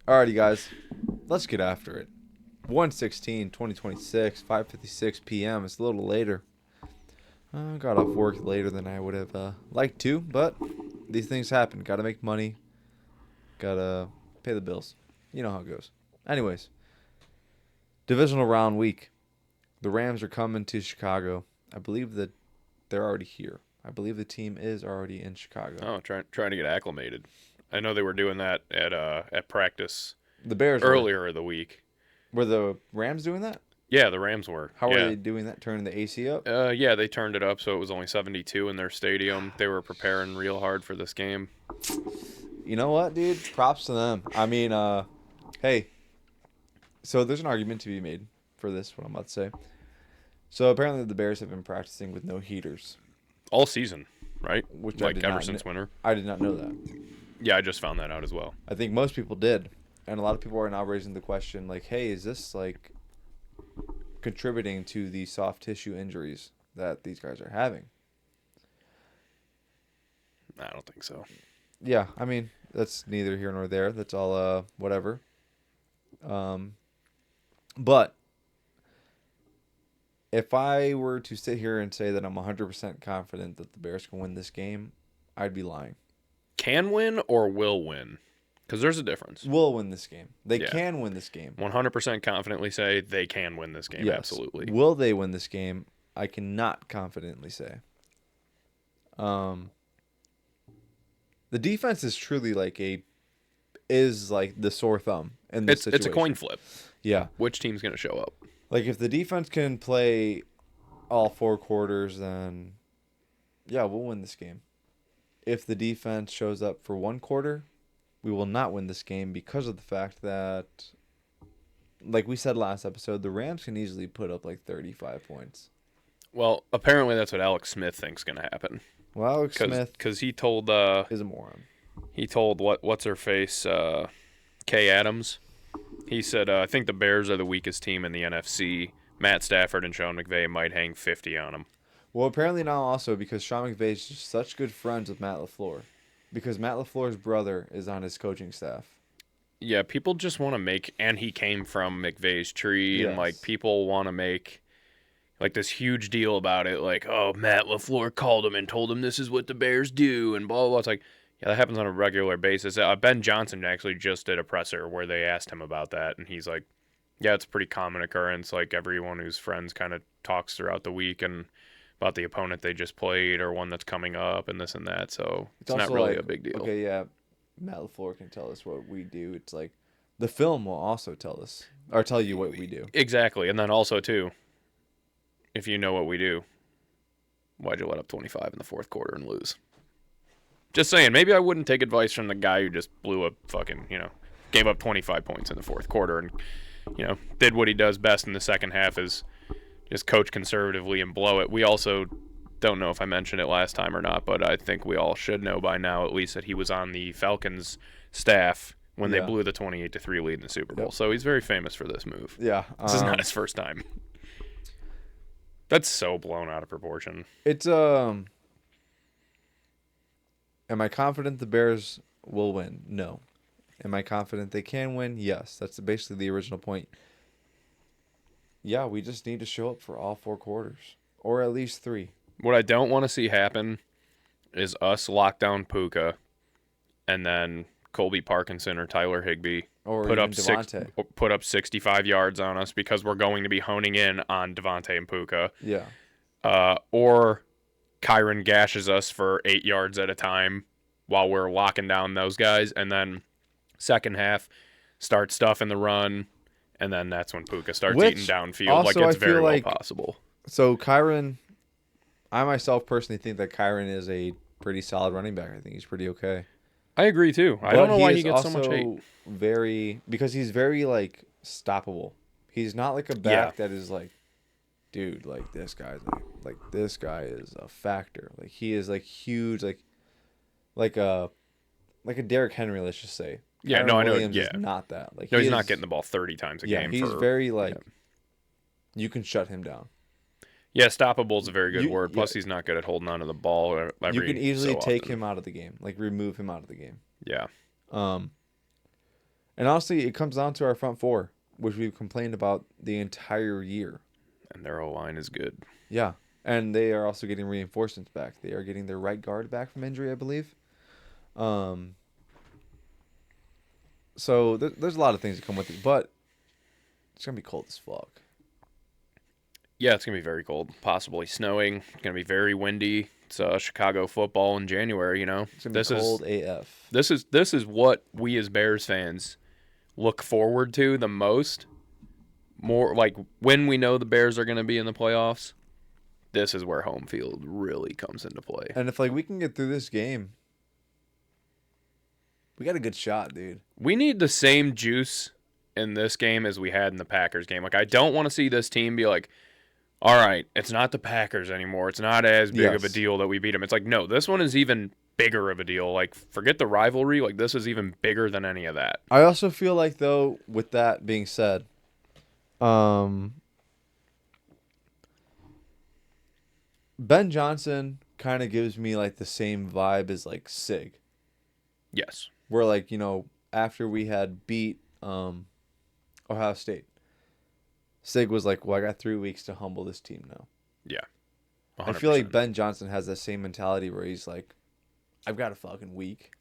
Alrighty, guys. Let's get after it. 1/16/2026, 5:56 p.m. It's a little later. I got off work later than I would have liked to, but these things happen. Got to make money. Got to pay the bills. You know how it goes. Anyways, divisional round week. The Rams are coming to Chicago. I believe that they're already here. I believe the team is already in Chicago. Oh, trying to get acclimated. I know they were doing that at practice The Bears earlier in the week. Were the Rams doing that? Yeah, the Rams were. How were they doing that? Turning the AC up? Yeah, they turned it up so it was only 72 in their stadium. They were preparing real hard for this game. You know what, dude? Props to them. I mean, hey. So there's an argument to be made for this, what I'm about to say. So apparently the Bears have been practicing with no heaters. All season, right? Which like ever since winter. I did not know that. Yeah, I just found that out as well. I think most people did. And a lot of people are now raising the question, like, hey, is this, like, contributing to the soft tissue injuries that these guys are having? I don't think so. Yeah, I mean, that's neither here nor there. That's all, whatever. But if I were to sit here and say that I'm 100% confident that the Bears can win this game, I'd be lying. Can win or will win? Because there's a difference. Will win this game. They can win this game. 100% confidently say they can win this game. Yes. Absolutely. Will they win this game? I cannot confidently say. The defense is truly like the sore thumb in this situation. It's a coin flip. Yeah. Which team's going to show up? Like, if the defense can play all 4 quarters, then, yeah, we'll win this game. If the defense shows up for 1 quarter, we will not win this game because of the fact that, like we said last episode, the Rams can easily put up, like, 35 points. Well, apparently that's what Alex Smith thinks going to happen. Well, Alex Smith because he told is a moron. He told what's her face Kay Adams. He said, I think the Bears are the weakest team in the NFC. Matt Stafford and Sean McVay might hang 50 on them. Well, apparently now also because Sean McVay is just such good friends with Matt LaFleur. Because Matt LaFleur's brother is on his coaching staff. Yeah, people just want to make, and he came from McVay's tree, and like people want to make like this huge deal about it. Like, oh, Matt LaFleur called him and told him this is what the Bears do, and blah, blah, blah. It's like, yeah, that happens on a regular basis. Ben Johnson actually just did a presser where they asked him about that, and he's like, yeah, it's a pretty common occurrence. Like, everyone who's friends kind of talks throughout the week and about the opponent they just played or one that's coming up and this and that. So it's not really a big deal. Okay, yeah, Matt LaFleur can tell us what we do. It's like the film will also tell us or tell you what we do. Exactly. And then also, too, if you know what we do, why'd you let up 25 in the 4th quarter and lose? Just saying, maybe I wouldn't take advice from the guy who just blew up gave up 25 points in the 4th quarter and, did what he does best in the second half is just coach conservatively and blow it. We also don't know if I mentioned it last time or not, but I think we all should know by now at least that he was on the Falcons staff when they blew the 28-3 lead in the Super Bowl. Yep. So he's very famous for this move. Yeah. This is not his first time. That's so blown out of proportion. It's Am I confident the Bears will win? No. Am I confident they can win? Yes. That's basically the original point. Yeah, we just need to show up for all 4 quarters. Or at least 3. What I don't want to see happen is us lock down Puka and then Colby Parkinson or Tyler Higbee or put up 65 yards on us because we're going to be honing in on Devontae and Puka. Yeah. Or Kyron gashes us for 8 yards at a time while we're locking down those guys. And then second half, start stuff in the run. And then that's when Puka starts eating downfield. Also, like, it's very well possible. So, Kyron, I myself personally think that Kyron is a pretty solid running back. I think he's pretty okay. I agree, too. I don't know why he gets so much hate. Because he's very, like, stoppable. He's not like a back that is like, dude, like, this guy's like this guy is a factor. Like, he is, like, huge, like a Derrick Henry, let's just say. Yeah, Kyron no, I know. Williams Yeah. is not that. Like, no, he's not getting the ball 30 times a game. Yeah, he's very, like, you can shut him down. Yeah, stoppable is a very good word. Plus, he's not good at holding on to the ball. You can easily take him out of the game, like remove him out of the game. Yeah. And honestly, it comes down to our front four, which we've complained about the entire year. And their O-line is good. Yeah. And they are also getting reinforcements back. They are getting their right guard back from injury, I believe. So there's a lot of things that come with it, but it's going to be cold as fuck. Yeah, it's going to be very cold. Possibly snowing. It's going to be very windy. It's Chicago football in January, you know. It's going to be cold AF. This is what we as Bears fans look forward to the most. More like when we know the Bears are going to be in the playoffs, this is where home field really comes into play. And if we can get through this game, we got a good shot, dude. We need the same juice in this game as we had in the Packers game. I don't want to see this team be like, all right, it's not the Packers anymore. It's not as big of a deal that we beat them. It's like, no, this one is even bigger of a deal. Forget the rivalry. This is even bigger than any of that. I also feel like, though, with that being said, Ben Johnson kind of gives me the same vibe as Sig. Yes. Where after we had beat Ohio State, Sig was like, well, I got 3 weeks to humble this team now. Yeah. 100%. I feel like Ben Johnson has that same mentality where he's like, I've got a fucking week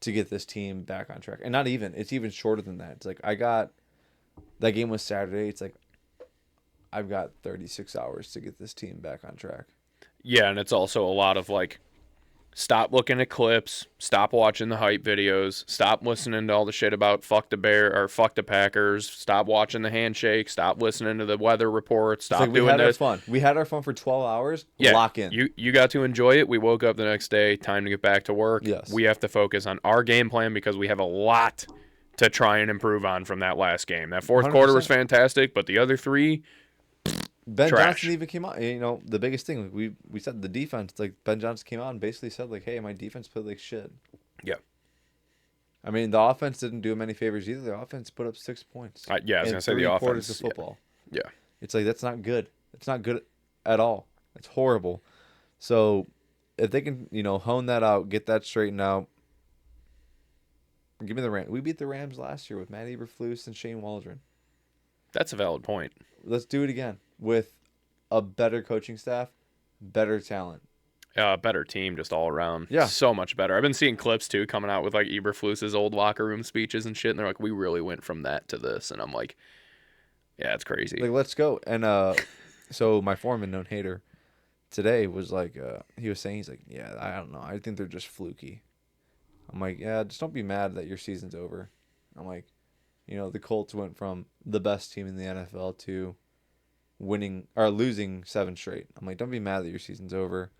to get this team back on track. And not even, it's even shorter than that. It's like, that game was Saturday. It's like, I've got 36 hours to get this team back on track. Yeah, and it's also a lot of stop looking at clips, stop watching the hype videos, stop listening to all the shit about fuck the Packers, stop watching the handshake, stop listening to the weather reports, stop doing this. We had our fun for 12 hours. Yeah, lock in. You got to enjoy it. We woke up the next day, time to get back to work. Yes. We have to focus on our game plan because we have a lot to try and improve on from that last game. That fourth 100%. quarter was fantastic, but the other three, Ben trash. Johnson even came out. The biggest thing, we said the defense. Ben Johnson came out and basically said, hey, my defense played like shit. Yeah. I mean, the offense didn't do him any favors either. The offense put up 6 points. Yeah, I was going to say the offense. 3 quarters of football. Yeah. It's that's not good. It's not good at all. It's horrible. So if they can, hone that out, get that straightened out. Give me the Rams. We beat the Rams last year with Matt Eberflus and Shane Waldron. That's a valid point. Let's do it again with a better coaching staff, better talent. Better team just all around. Yeah. So much better. I've been seeing clips, too, coming out with, Eberflus's old locker room speeches and shit, and they're like, we really went from that to this. And I'm like, yeah, it's crazy. Let's go. And so my foreman, known hater, today was he was saying, he's like, yeah, I don't know. I think they're just fluky. I'm like, yeah, just don't be mad that your season's over. I'm like, the Colts went from the best team in the NFL to losing 7 straight. I'm like, don't be mad that your season's over.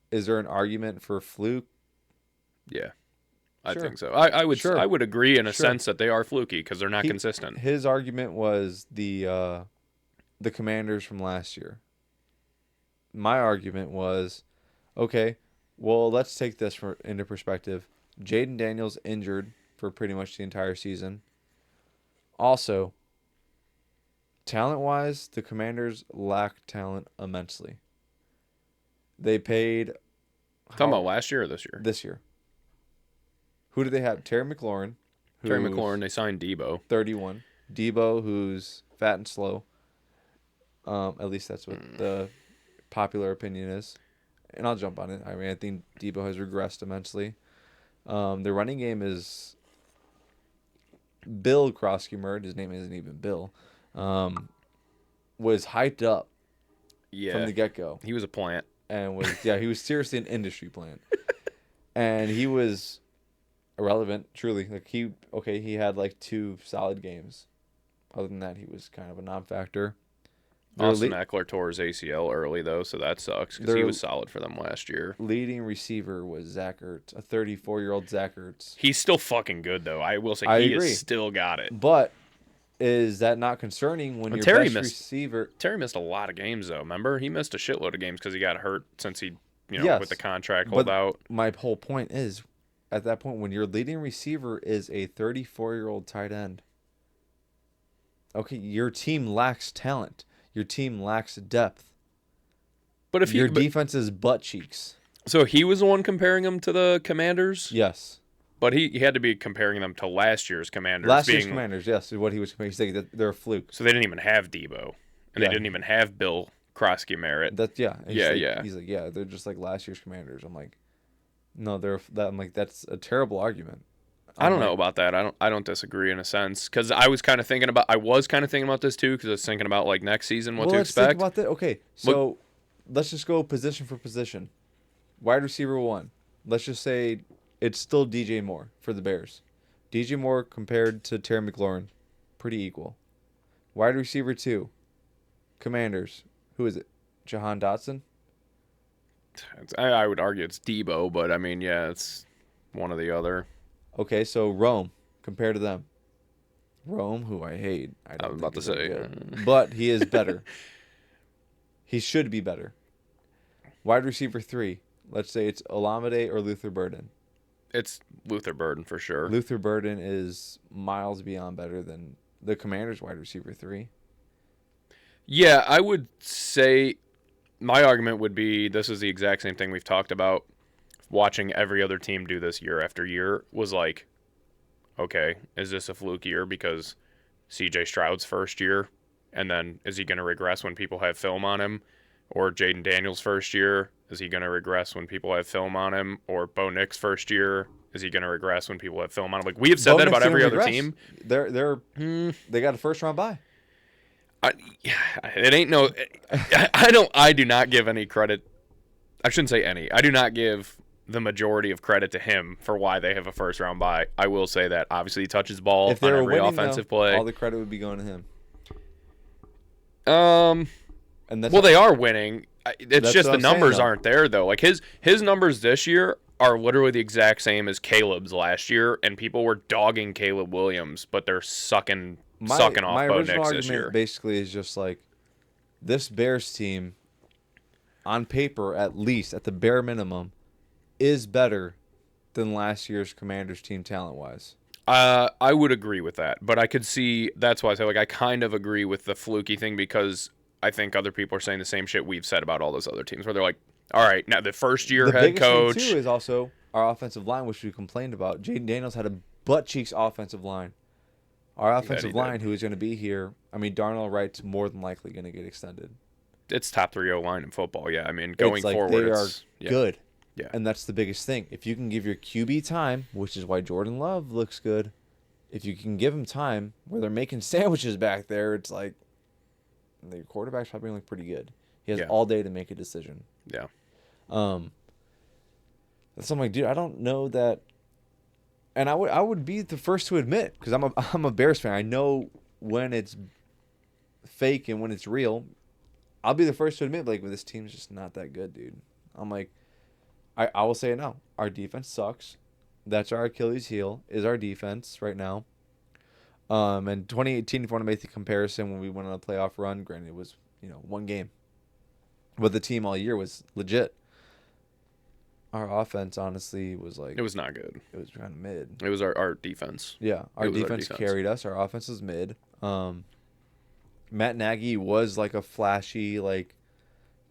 Is there an argument for fluke? Yeah, I Sure. think so. I would Sure. I would agree in a Sure. sense that they are fluky because they're not consistent. His argument was the Commanders from last year. My argument was, okay, well, let's take this into perspective. Jaden Daniels injured for pretty much the entire season. Also, talent-wise, the Commanders lack talent immensely. They paid... Talking about last year or this year? This year. Who do they have? Terry McLaurin. Terry McLaurin, they signed Debo. 31. Debo, who's fat and slow. At least that's what the popular opinion is. And I'll jump on it. I mean, I think Debo has regressed immensely. The running game is Bill Krosky-Murd. His name isn't even Bill. Was hyped up from the get-go. He was a plant. And he was seriously an industry plant. And he was irrelevant, truly. He had 2 solid games. Other than that, he was kind of a non-factor. Austin Eckler tore his ACL early, though, so that sucks because he was solid for them last year. Leading receiver was Zach Ertz, a 34-year-old Zach Ertz. He's still fucking good, though. I will say he has still got it. But is that not concerning when your best receiver... Terry missed a lot of games, though. Remember? He missed a shitload of games because he got hurt since he, with the contract holdout. My whole point is, at that point, when your leading receiver is a 34-year-old tight end, okay, your team lacks talent. Your team lacks depth. But defense is butt cheeks. So he was the one comparing him to the Commanders? Yes. But he had to be comparing them to last year's Commanders. Last year's Commanders, yes, is what he was comparing. He's saying that they're a fluke. So they didn't even have Debo, and they didn't even have Bill Krosky Merritt. That's Yeah. He's like, yeah, they're just like last year's Commanders. I'm like, no, I'm like, that's a terrible argument. I don't know about that. I don't disagree in a sense, because I was kind of thinking about this too, because I was thinking about like next season what to expect. Think about that. Okay, so let's just go position for position. Wide receiver 1. Let's just say it's still DJ Moore for the Bears. DJ Moore compared to Terry McLaurin, pretty equal. Wide receiver 2, Commanders. Who is it? Jahan Dotson? I would argue it's Debo, but I mean, yeah, it's one or the other. Okay, so Rome, compared to them. Rome, who I hate. I was about to say. But he is better. He should be better. Wide receiver 3. Let's say it's Olamide or Luther Burden. It's Luther Burden for sure. Luther Burden is miles beyond better than the Commanders' wide receiver 3. Yeah, I would say my argument would be this is the exact same thing we've talked about. Watching every other team do this year after year was like, okay, is this a fluke year because C.J. Stroud's first year, and then is he going to regress when people have film on him? Or Jaden Daniels' first year, is he going to regress when people have film on him? Or Bo Nix' first year, is he going to regress when people have film on him? Like, we have said that about every other team. They got a first round bye. It ain't no. I do not give any credit. I shouldn't say any. I do not give the majority of credit to him for why they have a first round bye. I will say that obviously he touches ball on every offensive play. All the credit would be going to him. They are winning. It's just the numbers aren't there though. Like his numbers this year are literally the exact same as Caleb's last year, and people were dogging Caleb Williams, but they're sucking off Bo Nix this year. Basically is just like this Bears team, on paper at least, at the bare minimum, is better than last year's Commanders team talent-wise. I would agree with that, but I could see that's why I say like I kind of agree with the fluky thing, because I think other people are saying the same shit we've said about all those other teams, where they're like, all right, now the first year head coach. The biggest thing too is also our offensive line, which we complained about. Jaden Daniels had a butt cheeks offensive line. Our offensive line, who is going to be here, I mean, Darnell Wright's more than likely going to get extended. It's top 3 O-line in football, yeah. I mean, going forward, they are good. Yeah. And that's the biggest thing. If you can give your QB time, which is why Jordan Love looks good, if you can give him time where they're making sandwiches back there, it's like the quarterback's probably going to look pretty good. He has all day to make a decision. Yeah. So I'm like, dude, I don't know that. And I would be the first to admit, because I'm a Bears fan. I know when it's fake and when it's real. I'll be the first to admit, like, this team's just not that good, dude. I'm like, I will say it now. Our defense sucks. That's our Achilles heel, is our defense right now. And 2018, if you want to make the comparison, when we went on a playoff run, granted it was, one game. But the team all year was legit. Our offense, honestly, was like... It was not good. It was kind of mid. It was our defense. Yeah, our defense carried us. Our offense was mid. Matt Nagy was like a flashy, like,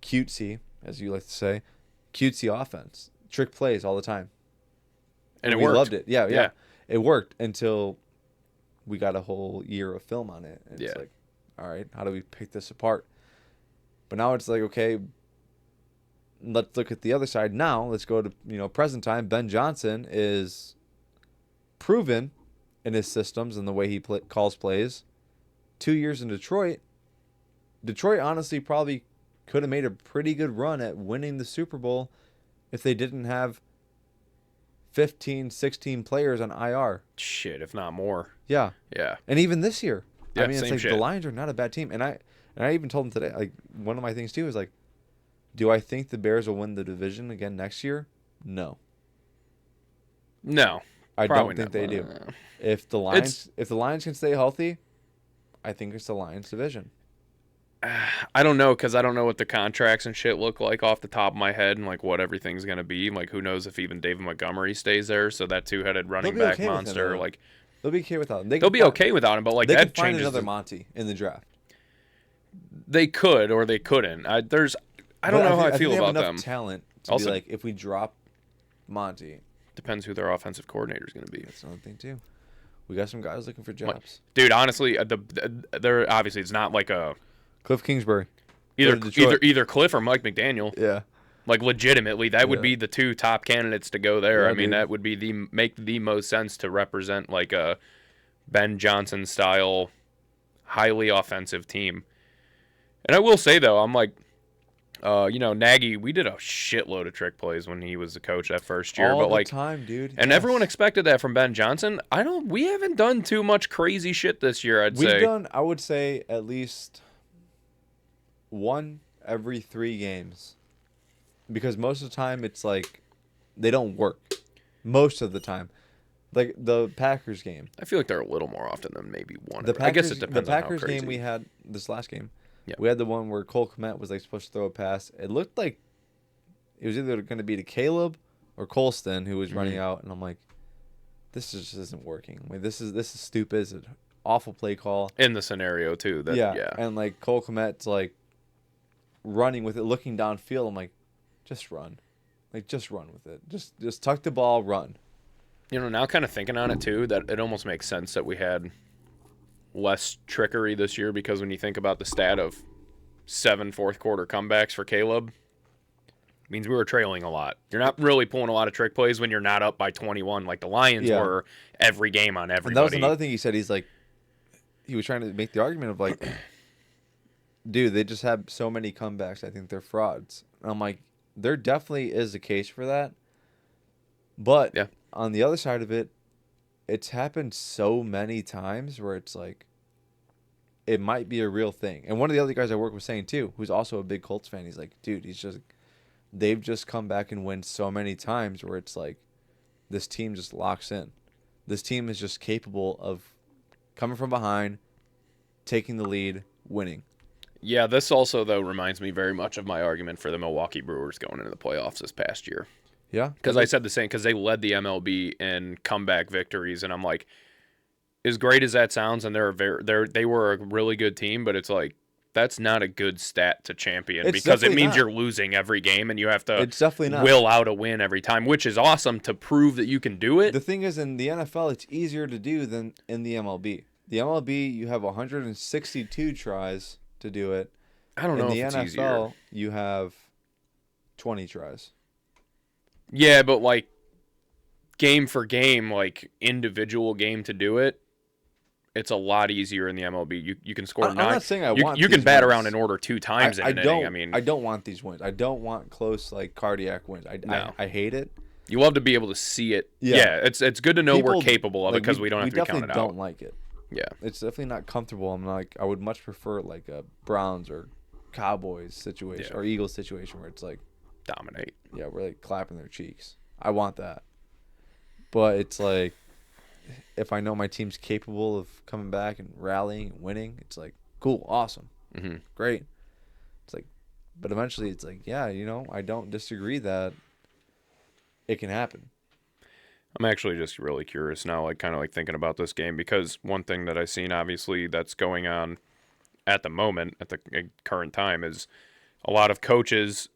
cutesy, as you like to say, cutesy offense. Trick plays all the time. And we loved it. Yeah. It worked until we got a whole year of film on it. And it's like, all right, how do we pick this apart? But now it's like, okay, let's look at the other side now. Let's go to, present time. Ben Johnson is proven in his systems and the way he calls plays. 2 years in Detroit. Detroit honestly probably could have made a pretty good run at winning the Super Bowl if they didn't have 15, 16 players on IR. Shit, if not more. Yeah. Yeah. And even this year. Yeah, I mean, it's like shit. The Lions are not a bad team. And I even told them today, like, one of my things too is like, do I think the Bears will win the division again next year? No. No. I don't think they do. If the Lions can stay healthy, I think it's the Lions division. I don't know, because I don't know what the contracts and shit look like off the top of my head, and like what everything's gonna be. Like, who knows if even David Montgomery stays there? So that two-headed running back monster, like, they'll be okay without him. They'll be okay without him, but like they that can find changes another Monty in the draft. They could, or they couldn't. I don't know how I feel about them. Talent to Also, be like, if we drop Monty, Depends who their offensive coordinator is going to be. That's another thing too. We got some guys looking for jobs. Dude, honestly, they're obviously it's not like a Cliff Kingsbury. Go to Detroit. either Cliff or Mike McDaniel. Yeah. Like legitimately, that would be the two top candidates to go there. Yeah, I mean, dude. that would be make the most sense to represent like a Ben Johnson style, highly offensive team. And I will say though, I'm like, Nagy, we did a shitload of trick plays when he was the coach that first year, All but the like, time, dude. and everyone expected that from Ben Johnson. We haven't done too much crazy shit this year. We've done, I would say, at least one every 3 games. Because most of the time it's like they don't work. Most of the time. Like the Packers game. I feel like they're a little more often than maybe one. I guess it depends the on how Packers crazy. game we had this last game. Yeah. We had the one where Cole Kmet was like supposed to throw a pass. It looked like it was either going to be to Caleb or Colston who was running out, and I'm like, this just isn't working. Like this is stupid. It's an awful play call. In the scenario too. Yeah. And like Cole Kmet's like running with it, looking downfield. I'm like, just run. Like just run with it. Just tuck the ball, run. Now kind of thinking on it too, that it almost makes sense that we had less trickery this year, because when you think about the stat of 7 fourth quarter comebacks for Caleb, it means we were trailing a lot. You're not really pulling a lot of trick plays when you're not up by 21 like the Lions were every game on everybody. And that was another thing he said. He's like, he was trying to make the argument of like, dude, they just have so many comebacks. I think they're frauds. And I'm like, there definitely is a case for that. But on the other side of it, it's happened so many times where it's like, it might be a real thing. And one of the other guys I work with saying too, who's also a big Colts fan, he's like, dude, they've just come back and win so many times where it's like, this team just locks in. This team is just capable of coming from behind, taking the lead, winning. Yeah, this also, though, reminds me very much of my argument for the Milwaukee Brewers going into the playoffs this past year. Yeah. Because I said the same, because they led the MLB in comeback victories, and I'm like, as great as that sounds, and they were a really good team, but it's like, that's not a good stat to champion, because it means you're losing every game, and you have to will out a win every time, which is awesome to prove that you can do it. The thing is, in the NFL, it's easier to do than in the MLB. The MLB, you have 162 tries to do it. I don't know if it's easier. In the NFL, you have 20 tries. Yeah, but like game for game, like individual game to do it, it's a lot easier in the MLB. You can score 9. I'm not saying I want you can bat wins. around an order 2 times in an inning. I don't want these wins. I don't want close like cardiac wins. I hate it. You love to be able to see it. Yeah, it's good to know we're capable of it, because we don't have to be counted out. We definitely don't like it. Yeah. It's definitely not comfortable. I'm like, I would much prefer like a Browns or Cowboys situation or Eagles situation where it's like dominate. Yeah, we're like clapping their cheeks. I want that. But it's like, if I know my team's capable of coming back and rallying and winning, it's like, cool, awesome, great. It's like, but eventually it's like, yeah, I don't disagree that it can happen. I'm actually just really curious now, like kind of like thinking about this game, because one thing that I've seen obviously that's going on at the moment, at the current time, is a lot of coaches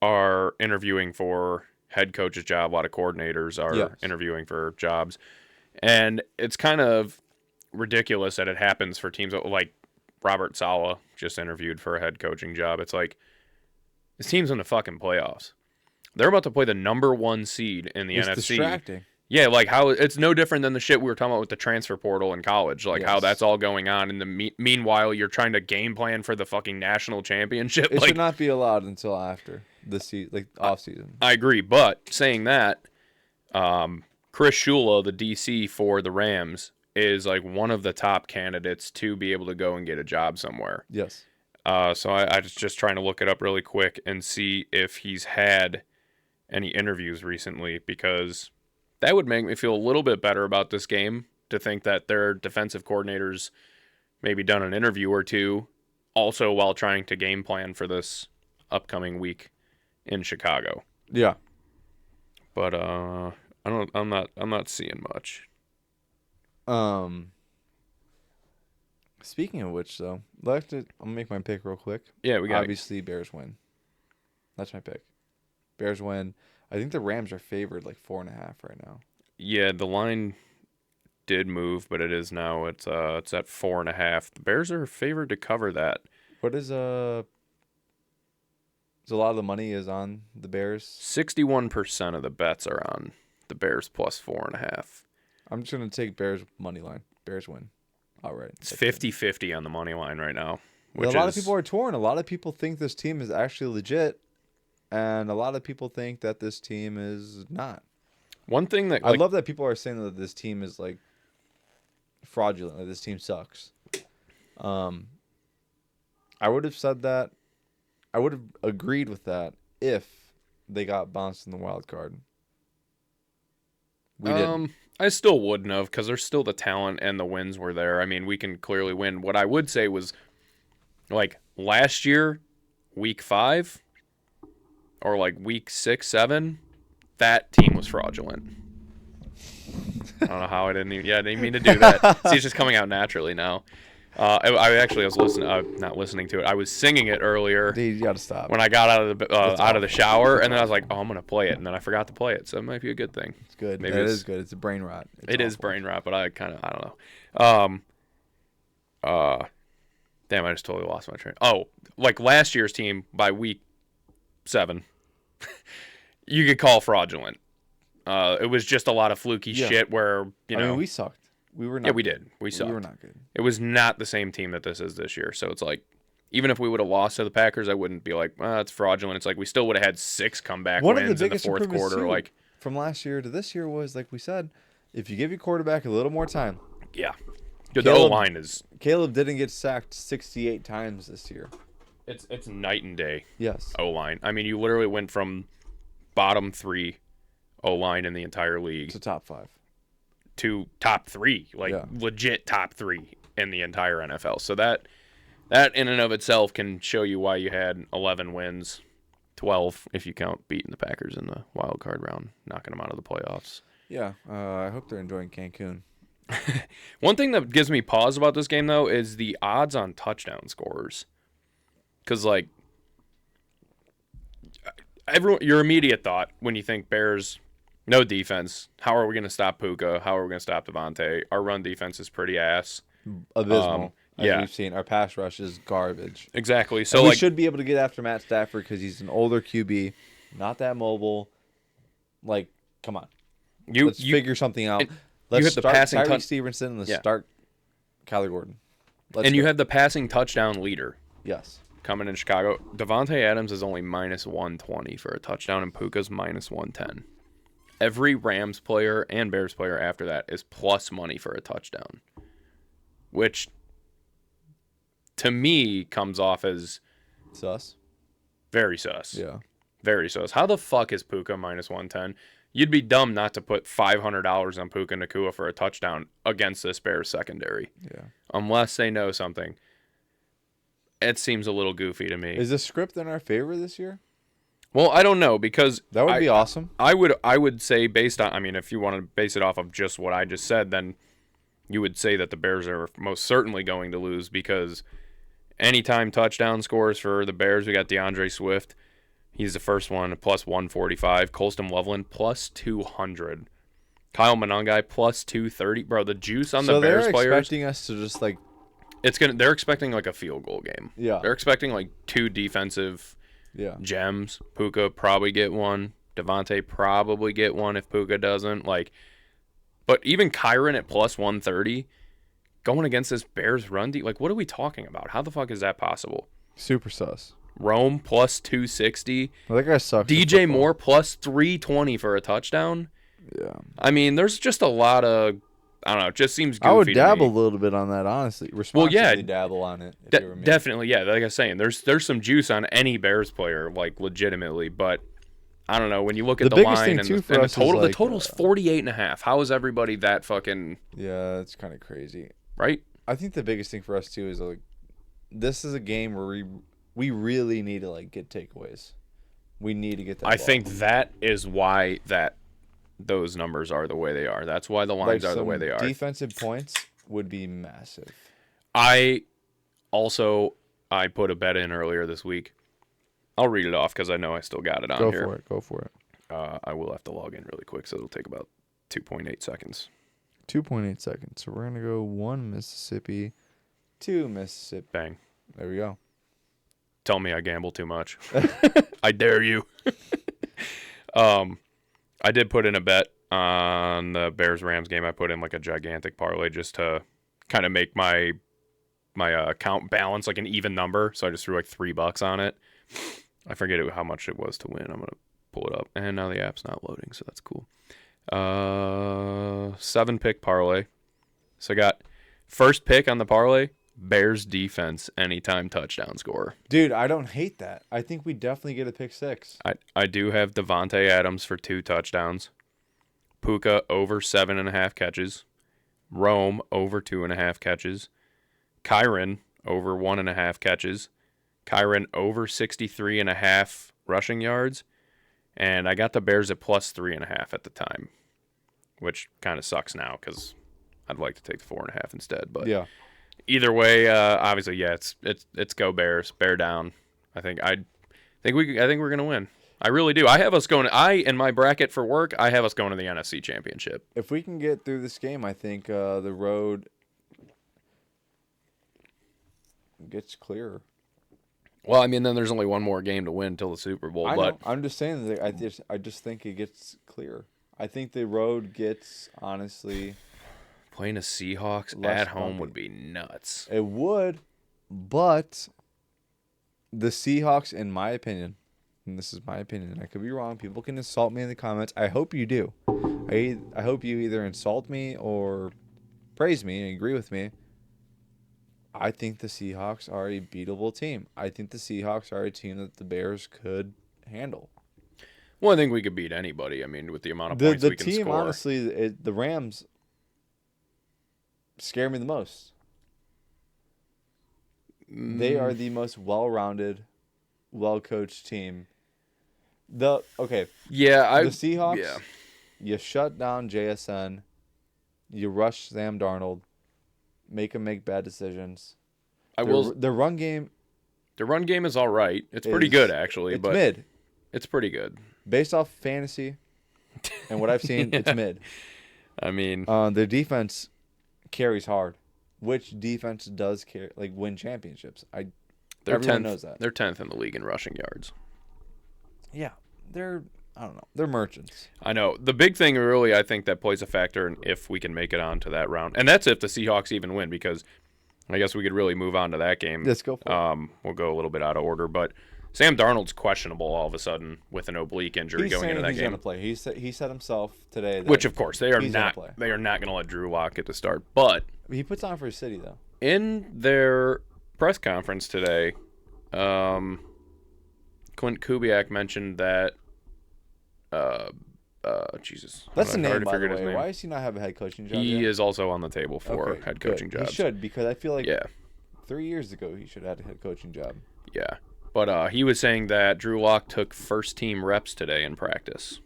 are interviewing for head coach's job. A lot of coordinators are interviewing for jobs. And it's kind of ridiculous that it happens for teams like Robert Saleh just interviewed for a head coaching job. It's like, this team's in the fucking playoffs. They're about to play the number 1 seed in the NFC. It's distracting. Yeah, like how it's no different than the shit we were talking about with the transfer portal in college, like how that's all going on. In the meanwhile, you're trying to game plan for the fucking national championship. It should not be allowed until after the season, like off season. I agree, but saying that, Chris Shula, the DC for the Rams, is like one of the top candidates to be able to go and get a job somewhere. Yes. So I was just trying to look it up really quick and see if he's had any interviews recently, because that would make me feel a little bit better about this game, to think that their defensive coordinators maybe done an interview or two also while trying to game plan for this upcoming week in Chicago. Yeah. But I'm not seeing much. Speaking of which, though, I'm gonna make my pick real quick. Yeah, we got obviously Bears win. That's my pick. Bears win. I think the Rams are favored like 4.5 right now. Yeah, the line did move, but it is now. It's at 4.5. The Bears are favored to cover that. What is So a lot of the money is on the Bears. 61% of the bets are on the Bears plus 4.5. I'm just gonna take Bears money line. Bears win. All right. It's 50-50 on the money line right now. A lot of people are torn. A lot of people think this team is actually legit, and a lot of people think that this team is not. One thing that I love that people are saying that this team is like fraudulent. Like this team sucks. I would have said that. I would have agreed with that if they got bounced in the wild card. We didn't. I still wouldn't have because there's still the talent and the wins were there. I mean, we can clearly win. What I would say was, like last year, week 5, or like week 6, 7, that team was fraudulent. I don't know how I didn't mean to do that. See, it's just coming out naturally now. I was listening, not listening to it. I was singing it earlier. Dude, you gotta stop. When I got out of the shower, and then I was like, "Oh, I'm gonna play it," and then I forgot to play it. So it might be a good thing. It's good. Maybe it is good. It's a brain rot. It is brain rot, but I don't know. Damn, I just totally lost my train. Oh, like last year's team by week 7, you could call fraudulent. It was just a lot of fluky shit where I mean, we sucked. We were not. Yeah, we did. We sucked. We were not good. It was not the same team that this is this year. So it's like, even if we would have lost to the Packers, I wouldn't be like, it's fraudulent. It's like we still would have had 6 comeback wins in the fourth quarter. Too, like from last year to this year was, like we said, if you give your quarterback a little more time. Yeah. Dude, the O-line is... Caleb didn't get sacked 68 times this year. It's night and day. Yes. O-line. I mean, you literally went from bottom 3 O-line in the entire league to top 5. To top 3, legit top 3 in the entire NFL. So that in and of itself can show you why you had 11 wins, 12 if you count beating the Packers in the wild card round, knocking them out of the playoffs. Yeah, I hope they're enjoying Cancun. One thing that gives me pause about this game though is the odds on touchdown scorers, because like your immediate thought when you think Bears. No defense. How are we going to stop Puka? How are we going to stop Devontae? Our run defense is pretty ass. Abysmal. As we've seen. Our pass rush is garbage. Exactly. So and we should be able to get after Matt Stafford because he's an older QB, not that mobile. Like, come on. Let's figure something out. Let's start Tyree Stevenson. Let's start Kyler Gordon. You have the passing touchdown leader. Yes. Coming in Chicago. Devontae Adams is only minus 120 for a touchdown, and Puka's minus 110. Every Rams player and Bears player after that is plus money for a touchdown, which to me comes off as sus. Very sus. Yeah. Very sus. How the fuck is Puka minus 110? You'd be dumb not to put $500 on Puka Nacua for a touchdown against this Bears secondary. Yeah. Unless they know something. It seems a little goofy to me. Is the script in our favor this year? Well, I don't know because that would be awesome. I would say based on, I mean, if you want to base it off of just what I just said, then you would say that the Bears are most certainly going to lose because anytime touchdown scores for the Bears, we got DeAndre Swift. He's the first one, plus 145. Colston Loveland, plus 200. Kyle Monangai, plus 230. Bro, the juice on the Bears players. So they're expecting us to just like... They're expecting like a field goal game. Yeah. They're expecting like 2 defensive... gems. Puka probably get one. Devontae probably get one if Puka doesn't. But even Kyron at plus 130 going against this Bears run like what are we talking about? How the fuck is that possible? Super sus. Rome plus 260. Well, that guy sucks. DJ Moore plus 320 for a touchdown. Yeah. I mean, there's just a lot of I don't know. It just seems goofy. I would dabble a little bit on that, honestly. Responsibly dabble on it. Definitely, yeah. Like I was saying, there's some juice on any Bears player, like legitimately. But I don't know. When you look at the line and the total, the total's 48.5. How is everybody that fucking? Yeah, it's kind of crazy, right? I think the biggest thing for us too is like, this is a game where we really need to like get takeaways. We need to get that. I think that is why those numbers are the way they are. That's why the lines are the way they are. Defensive points would be massive. I put a bet in earlier this week. I'll read it off because I know I still got it on here. Go for it. I will have to log in really quick, so it'll take about 2.8 seconds. 2.8 seconds. So we're going to go 1 Mississippi, 2 Mississippi. Bang. There we go. Tell me I gamble too much. I dare you. I did put in a bet on the Bears-Rams game. I put in like a gigantic parlay just to kind of make my account balance like an even number. So I just threw like $3 on it. I forget how much it was to win. I'm going to pull it up. And now the app's not loading, so that's cool. 7-pick parlay. So I got first pick on the parlay, Bears defense, anytime touchdown score. Dude, I don't hate that. I think we definitely get a pick 6. I do have Devontae Adams for 2 touchdowns. Puka over 7.5 catches. Rome over 2.5 catches. Kyron over 1.5 catches. Kyron over 63.5 rushing yards. And I got the Bears at plus 3.5 at the time, which kind of sucks now because I'd like to take the 4.5 instead. But yeah, either way, obviously, yeah, it's go Bears, bear down. I think we're gonna win. I really do. I have us going. In my bracket for work, I have us going to the NFC Championship. If we can get through this game, I think the road gets clearer. Well, I mean, then there's only one more game to win till the Super Bowl. I but know. I'm just saying that I just think it gets clearer. I think the road gets, honestly, playing the Seahawks less at home bumpy. would be nuts. It would, but the Seahawks, in my opinion, and this is my opinion, and I could be wrong. People can insult me in the comments. I hope you do. I hope you either insult me or praise me and agree with me. I think the Seahawks are a beatable team. I think the Seahawks are a team that the Bears could handle. Well, I think we could beat anybody. I mean, with the amount of points we can team, score. Honestly, the Rams scare me the most. They are the most well-rounded, well-coached team. The Seahawks. Yeah. You shut down JSN. You rush Sam Darnold. Make them make bad decisions. The run game. The run game is all right. It's pretty good, actually. It's but mid. It's pretty good. Based off fantasy and what I've seen, it's mid. I mean, their defense carries hard. Which defense does win championships? Everyone knows that. They're 10th in the league in rushing yards. Yeah, I don't know. They're merchants. I know. The big thing, really, I think that plays a factor in if we can make it on to that round. And that's if the Seahawks even win, because I guess we could really move on to that game. Let's go for it. We'll go a little bit out of order, but Sam Darnold's questionable all of a sudden with an oblique injury going into that he's game. Going to play. He said himself today that which, of course, they are not going to let Drew Lock get the start. But he puts on for his city, though. In their press conference today, Clint Kubiak mentioned that Jesus. That's the name, by the way. Why does he not have a head coaching job He yet? is also on the table for head coaching jobs. He should, because I feel like 3 years ago he should have had a head coaching job. Yeah. But he was saying that Drew Lock took first-team reps today in practice.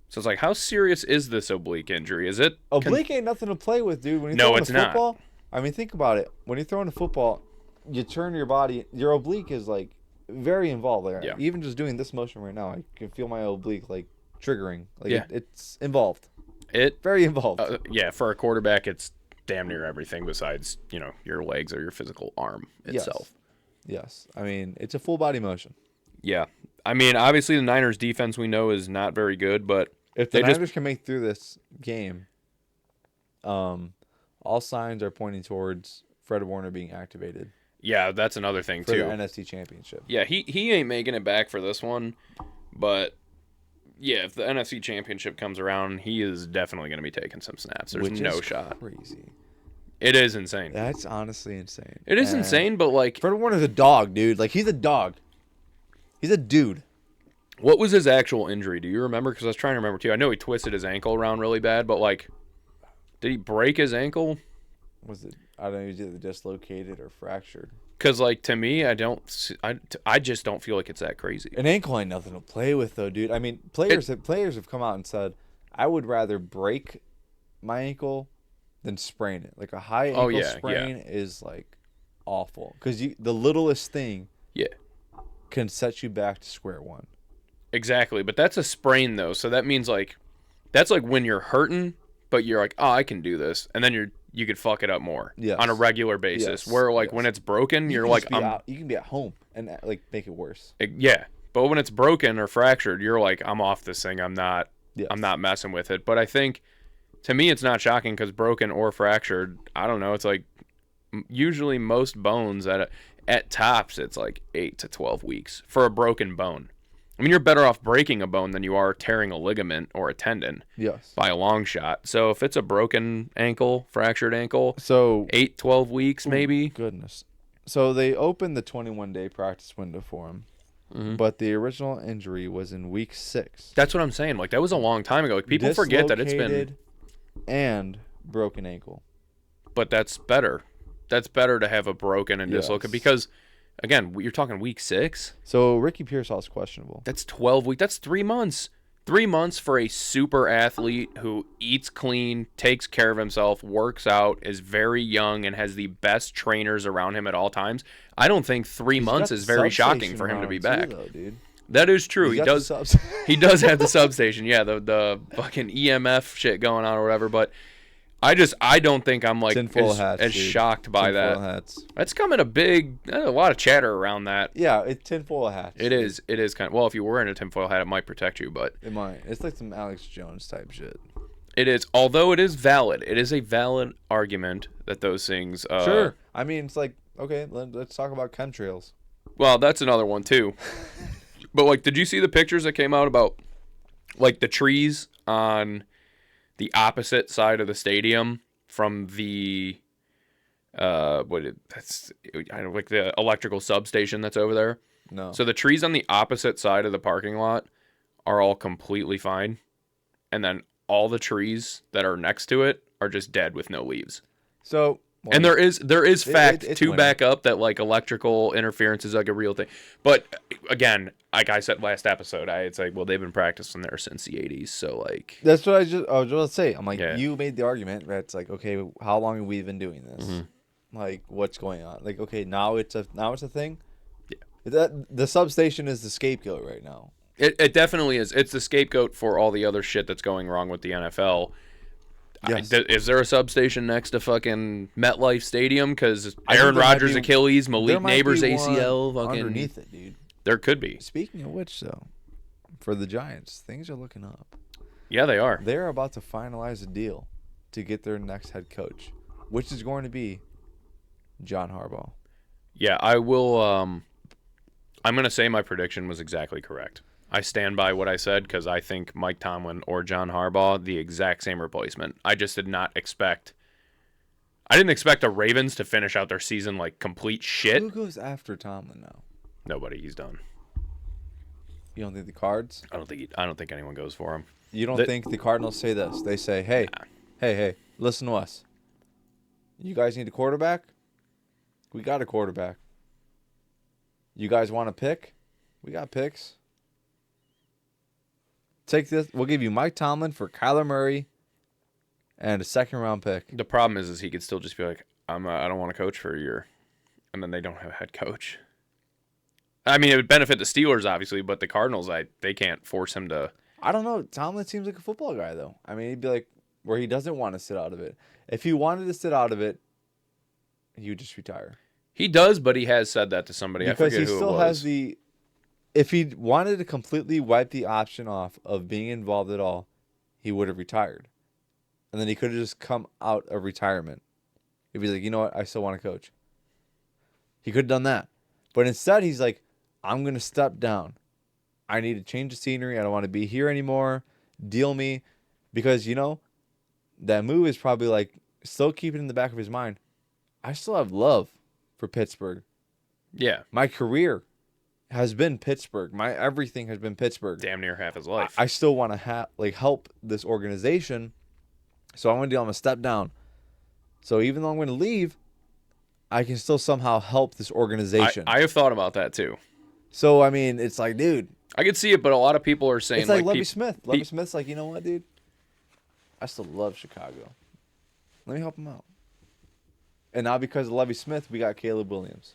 So it's like, how serious is this oblique injury? Is it... Oblique ain't nothing to play with, dude. When you're throwing a football, not. I mean, think about it. When you're throwing a football, you turn your body. Your oblique is, very involved. Even just doing this motion right now, I can feel my oblique, triggering. It's involved. Very involved. For a quarterback, it's damn near everything besides, your legs or your physical arm itself. Yes. I mean, it's a full body motion. Yeah. I mean, obviously the Niners defense we know is not very good, but if the Niners can make through this game, all signs are pointing towards Fred Warner being activated. Yeah, that's another thing too. For the NFC Championship. Yeah, he ain't making it back for this one, but yeah, if the NFC Championship comes around, he is definitely going to be taking some snaps. There's no shot. Crazy. It is insane. That's honestly insane. It is insane, but Fred Warner's a dog, dude. He's a dog. He's a dude. What was his actual injury? Do you remember? Because I was trying to remember too. I know he twisted his ankle around really bad, but did he break his ankle? Was it? I don't know. Is it dislocated or fractured? Because to me, I just don't feel like it's that crazy. An ankle ain't nothing to play with, though, dude. I mean, players have come out and said, I would rather break my ankle than sprain it. A high ankle sprain is awful because the littlest thing can set you back to square one. Exactly, but that's a sprain though. So that means like that's like when you're hurting, but you're like, oh, I can do this, and then you could fuck it up more Yes. on a regular basis. Yes. Where like Yes. when it's broken, You you're can like, just be out, you can be at home and like make it worse. Yeah, but when it's broken or fractured, you're like, I'm off this thing. I'm not Yes. messing with it. But I think to me, it's not shocking because broken or fractured, I don't know. It's like usually most bones at tops, it's like 8 to 12 weeks for a broken bone. I mean, you're better off breaking a bone than you are tearing a ligament or a tendon. Yes. By a long shot. So if it's a broken ankle, fractured ankle, So 8, 12 weeks maybe. Goodness. So they opened the 21-day practice window for him, but the original injury was in week 6. That's what I'm saying. Like, that was a long time ago. Like, people forget that it's been... Dislocated and broken ankle. But that's better. That's better to have a broken and dislocated because, again, you're talking week 6. So Ricky Pearsall's questionable. That's 12 weeks. That's 3 months. 3 months for a super athlete who eats clean, takes care of himself, works out, is very young, and has the best trainers around him at all times. I don't think 3 months is very shocking for him to be back. Too, though, dude. That is true. He does. He does have the substation. Yeah, the fucking EMF shit going on or whatever. But I don't think I'm like as shocked by that. Hats. That's coming a lot of chatter around that. Yeah, it's tinfoil hats. It is kind of, well, if you were in a tinfoil hat, it might protect you, but it might. It's like some Alex Jones type shit. It is, although it is valid. It is a valid argument that those things. Sure. I mean, it's like, okay, let's talk about chemtrails. Well, that's another one too. But like, did you see the pictures that came out about like the trees on the opposite side of the stadium from the I don't like the electrical substation that's over there? No. So the trees on the opposite side of the parking lot are all completely fine, and then all the trees that are next to it are just dead with no leaves. So, well, and there is fact to back up that like electrical interference is like a real thing. But again, like I said last episode, it's like, well, they've been practicing there since the 80s, so like that's what I was just gonna say. I'm like, you made the argument that it's like, okay, how long have we been doing this? Mm-hmm. Like, what's going on? Like, okay, now it's a thing. Yeah, the substation is the scapegoat right now. It definitely is. It's the scapegoat for all the other shit that's going wrong with the NFL. Yes. Is there a substation next to fucking MetLife Stadium? Because Aaron Rodgers' Achilles, Malik Neighbors' ACL, fucking underneath it, dude. There could be. Speaking of which, though, for the Giants, things are looking up. Yeah, they are. They're about to finalize a deal to get their next head coach, which is going to be John Harbaugh. Yeah, I will. I'm going to say my prediction was exactly correct. I stand by what I said because I think Mike Tomlin or John Harbaugh, the exact same replacement. I just did not expect. I didn't expect the Ravens to finish out their season like complete shit. Who goes after Tomlin now? Nobody. He's done. You don't think the Cards? I don't think anyone goes for him. You don't think the Cardinals say this? They say, hey, listen to us. You guys need a quarterback? We got a quarterback. You guys want a pick? We got picks. Take this. We'll give you Mike Tomlin for Kyler Murray and a second-round pick. The problem is he could still just be like, I don't want to coach for a year, and then they don't have a head coach. I mean, it would benefit the Steelers, obviously, but the Cardinals, they can't force him to. I don't know. Tomlin seems like a football guy, though. I mean, he'd be like, where he doesn't want to sit out of it. If he wanted to sit out of it, he would just retire. He does, but he has said that to somebody. Because I forget who it was. He still has the. If he wanted to completely wipe the option off of being involved at all, he would have retired. And then he could have just come out of retirement. He'd be like, you know what? I still want to coach. He could have done that. But instead, he's like, I'm going to step down. I need to change the scenery. I don't want to be here anymore. Deal me. Because, that move is probably like still keeping in the back of his mind. I still have love for Pittsburgh. Yeah. My career has been Pittsburgh. My everything has been Pittsburgh. Damn near half his life. I still want to help this organization. So I'm going to step down. So even though I'm going to leave, I can still somehow help this organization. I have thought about that too. So, I mean, it's like, dude. I could see it, but a lot of people are saying... It's like Lovie Smith. Lovie Smith's like, you know what, dude? I still love Chicago. Let me help him out. And now because of Lovie Smith, we got Caleb Williams.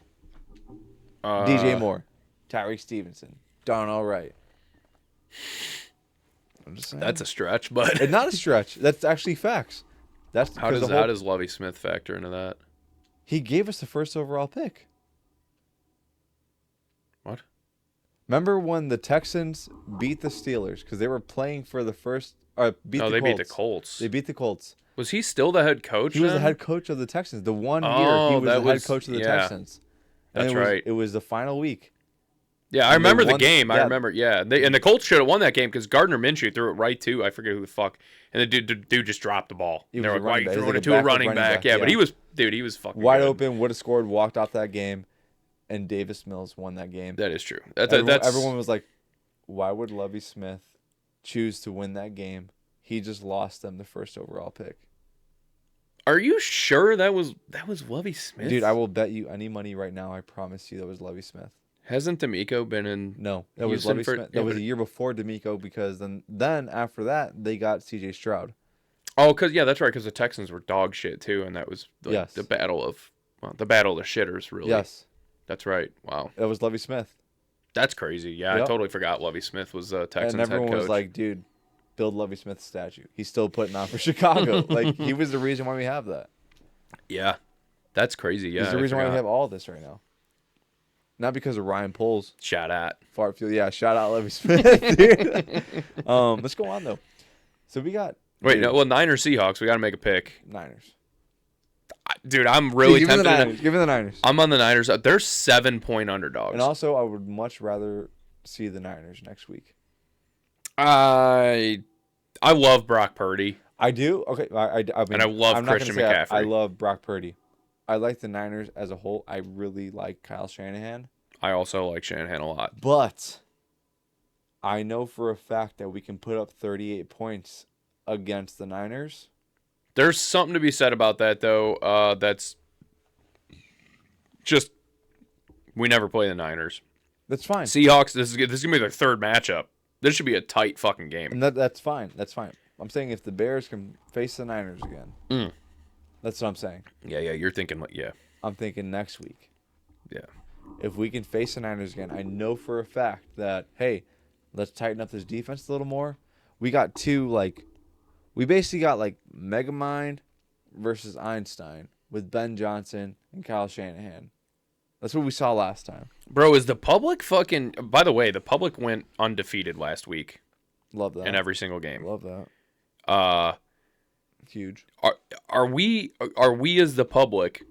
DJ Moore. Tyreek Stevenson. Darnell Wright. I'm just saying. That's a stretch, but It's not a stretch. That's actually facts. That's how does Lovie Smith factor into that? he gave us the first overall pick. What? Remember when the Texans beat the Steelers because they were playing for the first or beat No, the they Colts. beat the Colts. They beat the Colts. Was he still the head coach? He was the then? head coach of the Texans. The one year he Oh, was that the head was- coach of the yeah. Texans. And That's it was, right. It was the final week. Yeah, I And they remember the won- game. I yeah. remember. Yeah, and the Colts should have won that game because Gardner Minshew threw it right to I forget who the fuck, and the dude just dropped the ball. He And they're was a like, "Why running you back. He was throwing like it a to a backup running running back?" back, Yeah, but yeah. he was fucking Wide good. open, would have scored, walked off that game, and Davis Mills won that game. That is true. Everyone was like, why would Lovie Smith choose to win that game? He just lost them the first overall pick. Are you sure that was Lovie Smith? Dude, I will bet you any money right now. I promise you that was Lovie Smith. Hasn't D'Amico been in? No, that was Houston Lovie for- Smith. yeah, That was but- a year before D'Amico because then after that they got C.J. Stroud. Oh, that's right. Because the Texans were dog shit too, and that was like Yes. the battle of the shitters. Really. Yes, That's right. Wow, that was Lovie Smith. that's crazy. Yeah, I Yep. totally forgot Lovie Smith was Texans And everyone head coach. was like, dude, build Lovie Smith's statue. He's still putting on for Chicago. Like, he was the reason why we have that. yeah, that's crazy. Yeah, He's the I reason why we forgot. have all this right now. Not because of Ryan Poles. Shot at. Fart field. Yeah, shout out Lovie Smith, dude. Let's go on, though. So we got... Wait, dude, no. Well, Niners Seahawks. We got to make a pick, Niners. dude. I'm really Give me the tempted. Niners. Give me the Niners. I'm on the Niners. They're 7-point underdogs. And also, I would much rather see the Niners next week. I love Brock Purdy. I do. Okay, I mean, And I love I'm not gonna Christian say I McCaffrey. love Brock Purdy. I like the Niners as a whole. I really like Kyle Shanahan. I also like Shanahan a lot. But I know for a fact that we can put up 38 points against the Niners. There's something to be said about that, though. That's just we never play the Niners. That's fine. Seahawks. This is gonna be their third matchup. This should be a tight fucking game. And that's fine. That's fine. I'm saying if the Bears can face the Niners again. That's what I'm saying. Yeah. You're thinking like I'm thinking next week. yeah. If we can face the Niners again, I know for a fact that, hey, let's tighten up this defense a little more. We got we basically got like Megamind versus Einstein with Ben Johnson and Kyle Shanahan. That's what we saw last time. Bro, is the public fucking? By the way, the public went undefeated last week Love that. in every single game. Love that. Huge. Are we as the public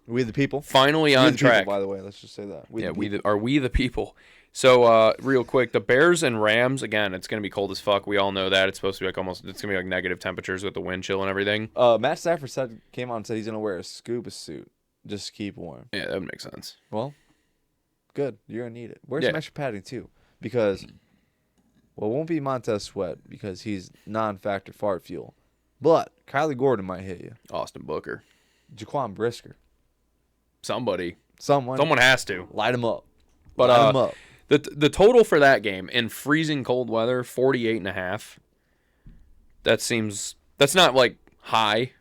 We the people. finally We on the people, track? by the way, let's just say that. Are we the people? So real quick, the Bears and Rams again. It's gonna be cold as fuck. We all know that. It's supposed to be like it's gonna be like negative temperatures with the wind chill and everything. Matt Stafford came out and said he's gonna wear a scuba suit just to keep warm. Yeah, that would make sense. Well, good. You're gonna need it. Wear Yeah. some extra padding too, because it won't be Montez Sweat because he's non-factor fart fuel, but Kylie Gordon might hit you. Austin Booker, Jaquan Brisker, somebody, someone has to. light him up. But light him up. The total for that game in freezing cold weather, 48.5. That's not like high,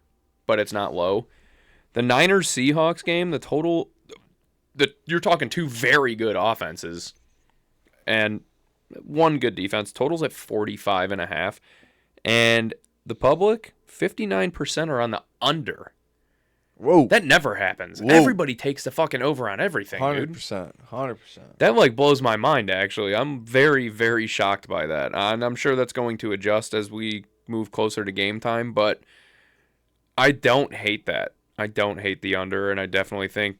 but it's not low. The Niners Seahawks game, the total, you're talking two very good offenses and one good defense. Total's at 45.5, and the public 59% are on the under. Whoa, That never happens. Whoa. Everybody takes the fucking over on everything, dude. 100%, 100%. That like blows my mind. Actually, I'm very, very shocked by that, and I'm sure that's going to adjust as we move closer to game time. But I don't hate that. I don't hate the under, and I definitely think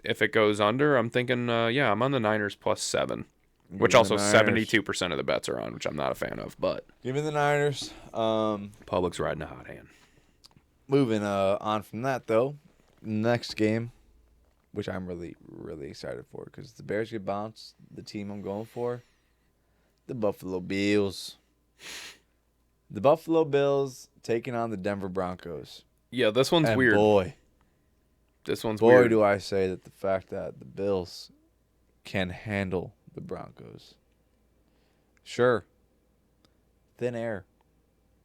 if it goes under, I'm thinking, I'm on the Niners +7, which me also the Niners. 72% of the bets are on, which I'm not a fan of. But Give me the Niners. public's riding a hot hand. Moving on from that though, next game, which I'm really, really excited for because the Bears get bounced. The team I'm going for, the Buffalo Bills. The Buffalo Bills taking on the Denver Broncos. Yeah, this one's And weird. boy, This one's boy, weird. do I say that the fact that the Bills can handle the Broncos. Sure. Thin air.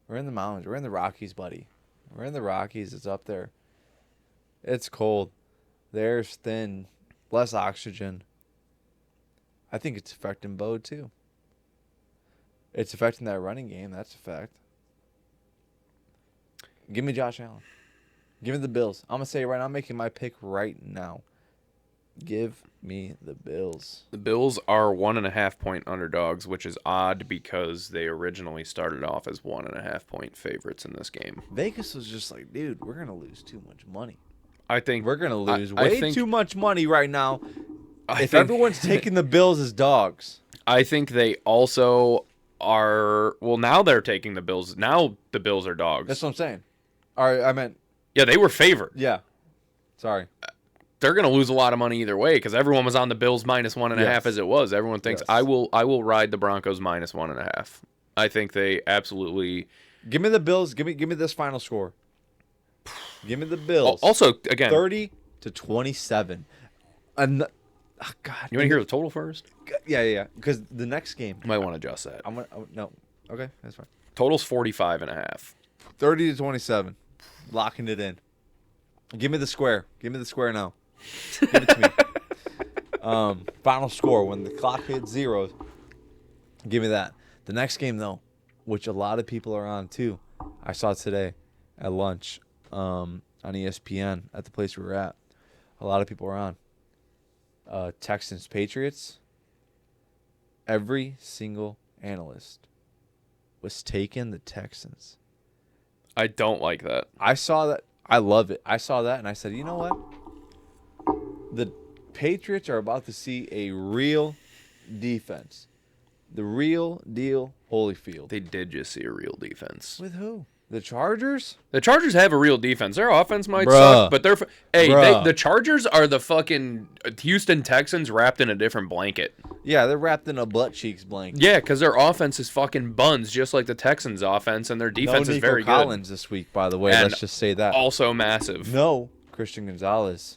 We're in the mountains. We're in the Rockies, buddy. We're in the Rockies. It's up there. It's cold. The air's thin. Less oxygen. I think it's affecting Bo, too. It's affecting that running game. That's a fact. Give me Josh Allen. Give me the Bills. I'm going to say it right now. I'm making my pick right now. Give me the Bills. The Bills are 1.5-point underdogs, which is odd because they originally started off as 1.5-point favorites in this game. Vegas was just like, dude, we're going to lose too much money. I think We're going to lose way too much money right now. If think everyone's taking the Bills as dogs. I think they also are. Well, now they're taking the Bills. Now the Bills are dogs. That's what I'm saying. All right, I meant. Yeah, they were favored. Yeah. Sorry. They're going to lose a lot of money either way because everyone was on the Bills -1.5 as it was. Everyone thinks I will ride the Broncos -1.5. I think they absolutely. Give me the Bills. Give me this final score. Give me the Bills. Also, again, 30-27. And oh, God. You want to hear the total first? Yeah. Because the next game, You might want to adjust that. no. Okay, that's fine. Total's 45.5. 30-27. Locking it in. Give me the square. Give me the square now. Give it to me. Final score when the clock hits 0. Give me that. The next game though, which a lot of people are on too. I saw today at lunch on ESPN at the place we were at. A lot of people are on. Texans Patriots. Every single analyst was taking the Texans. I don't like that. I saw that. I love it. I saw that and I said, you know what? The Patriots are about to see a real defense. The real deal Holyfield. They did just see a real defense. With who? The Chargers? The Chargers have a real defense. Their offense might Bruh. suck, but Bruh. the Chargers are the fucking Houston Texans wrapped in a different blanket. Yeah, they're wrapped in a butt cheeks blanket. Yeah, because their offense is fucking buns, just like the Texans' offense, and their defense no is Nico very Collins this week, by the way. And Let's just say that. Also massive. No Christian Gonzalez.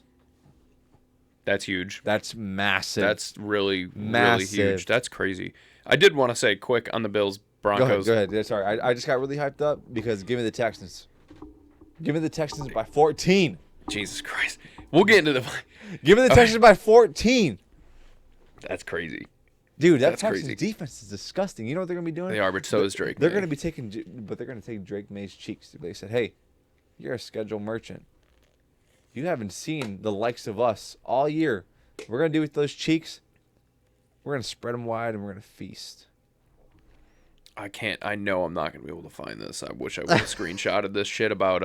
That's huge. That's massive. That's really, Massive. really huge. That's crazy. I did want to say quick on the Bills Broncos. Go ahead. Yeah, sorry, I just got really hyped up because give me the Texans. Give me the Texans by 14. Jesus Christ. We'll get into the. Give me the Texans by 14. That's crazy. Dude, that That's Texans crazy. defense is disgusting. You know what they're going to be doing? They are, but so is Drake. They're May. going to be taking, but they're going to take Drake May's cheeks. They said, "Hey, you're a schedule merchant. You haven't seen the likes of us all year. We're going to do with those cheeks. We're going to spread them wide and we're going to feast." I can't. I know I'm not going to be able to find this. I wish I would have screenshotted this shit about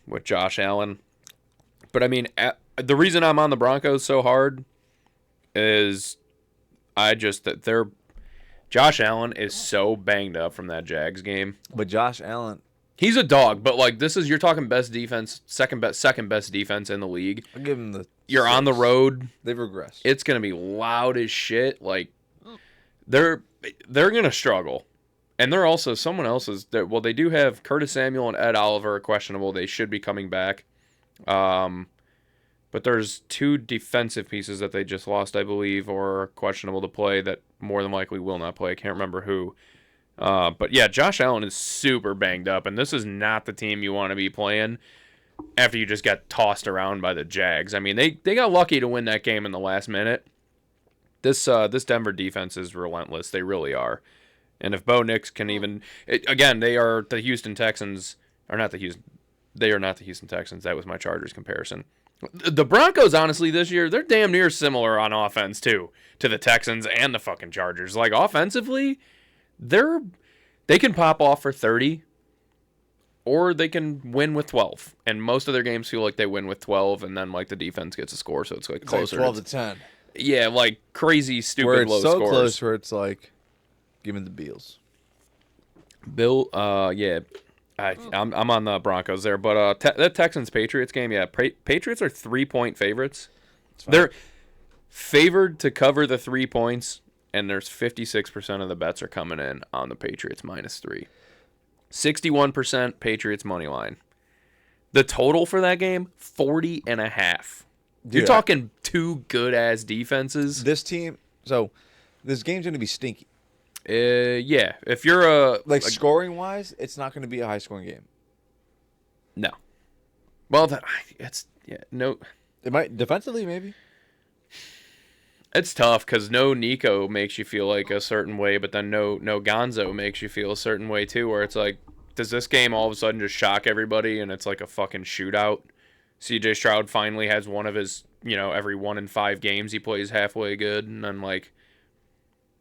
with Josh Allen. But I mean, the reason I'm on the Broncos so hard is Josh Allen is so banged up from that Jags game. But Josh Allen, He's a dog, but like you're talking best defense, second best defense in the league. I'll give him the. You're on the road. They've regressed. It's gonna be loud as shit. Like they're gonna struggle, and they're also someone else's. Well, they do have Curtis Samuel and Ed Oliver questionable. They should be coming back. But there's 2 defensive pieces that they just lost, I believe, or are questionable to play that more than likely will not play. I can't remember who. But yeah, Josh Allen is super banged up, and this is not the team you want to be playing after you just got tossed around by the Jags. I mean, they got lucky to win that game in the last minute. This Denver defense is relentless. They really are. And if Bo Nix can even... again, they are the Houston Texans... Or not the Houston... They are not the Houston Texans. That was my Chargers comparison. The Broncos, honestly, this year, they're damn near similar on offense, too, to the Texans and the fucking Chargers. Like, offensively, they can pop off for 30, or they can win with 12. And most of their games feel like they win with 12, and then, like, the defense gets a score, so it's, like, closer. Like 12-10. Yeah, like, crazy, stupid where it's low so scores. close where it's like, give me the Beals. Yeah. I'm on the Broncos there, but that Texans-Patriots game, yeah, Patriots are 3-point favorites. They're favored to cover the 3 points, and there's 56% of the bets are coming in on the Patriots -3. 61% Patriots money line. The total for that game, 40.5. You're talking 2 good-ass defenses. This team, so this game's going to be stinky. Yeah. If you're scoring-wise, it's not going to be a high-scoring game. No. Well, no. It might defensively, maybe. It's tough because no Nico makes you feel like a certain way, but then no Gonzo makes you feel a certain way too. Where it's like, does this game all of a sudden just shock everybody and it's like a fucking shootout? CJ Stroud finally has one of his, every 1 in 5 games he plays halfway good, and then like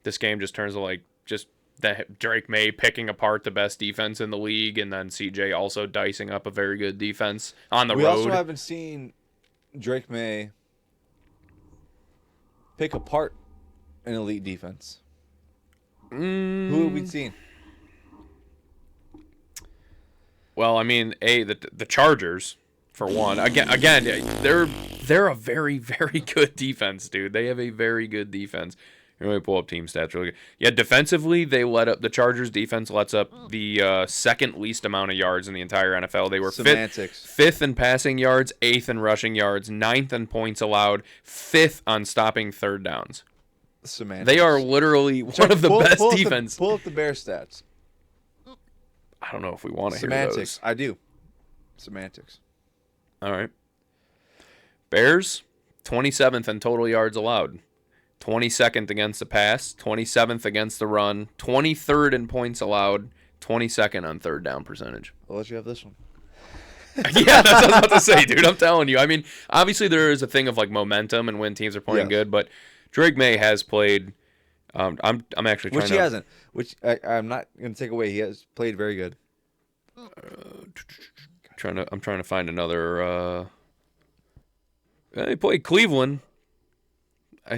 this game just turns to like just that Drake May picking apart the best defense in the league, and then CJ also dicing up a very good defense on the We road. also haven't seen Drake May pick apart an elite defense. Who have we seen? Well, I mean, the Chargers for one. Again, they're a very very good defense, dude. They have a very good defense. Let me pull up team stats really good. Yeah, defensively, the Chargers defense lets up the second least amount of yards in the entire NFL. They were fifth in passing yards, 8th in rushing yards, 9th in points allowed, 5th on stopping third downs. Semantics. They are literally one of the best defense. Pull up the Bears stats. I don't know if we want to hear Semantics. those. I do. Semantics. All right. Bears, 27th in total yards allowed. 22nd against the pass, 27th against the run, 23rd in points allowed, 22nd on third down percentage. I'll let you have this one. Yeah, that's what I was about to say, dude. I'm telling you. I mean, obviously there is a thing of like momentum and when teams are playing good, but Drake May has played. I'm actually trying which he hasn't. Which I'm not going to take away. He has played very good. I'm trying to find another. He played Cleveland.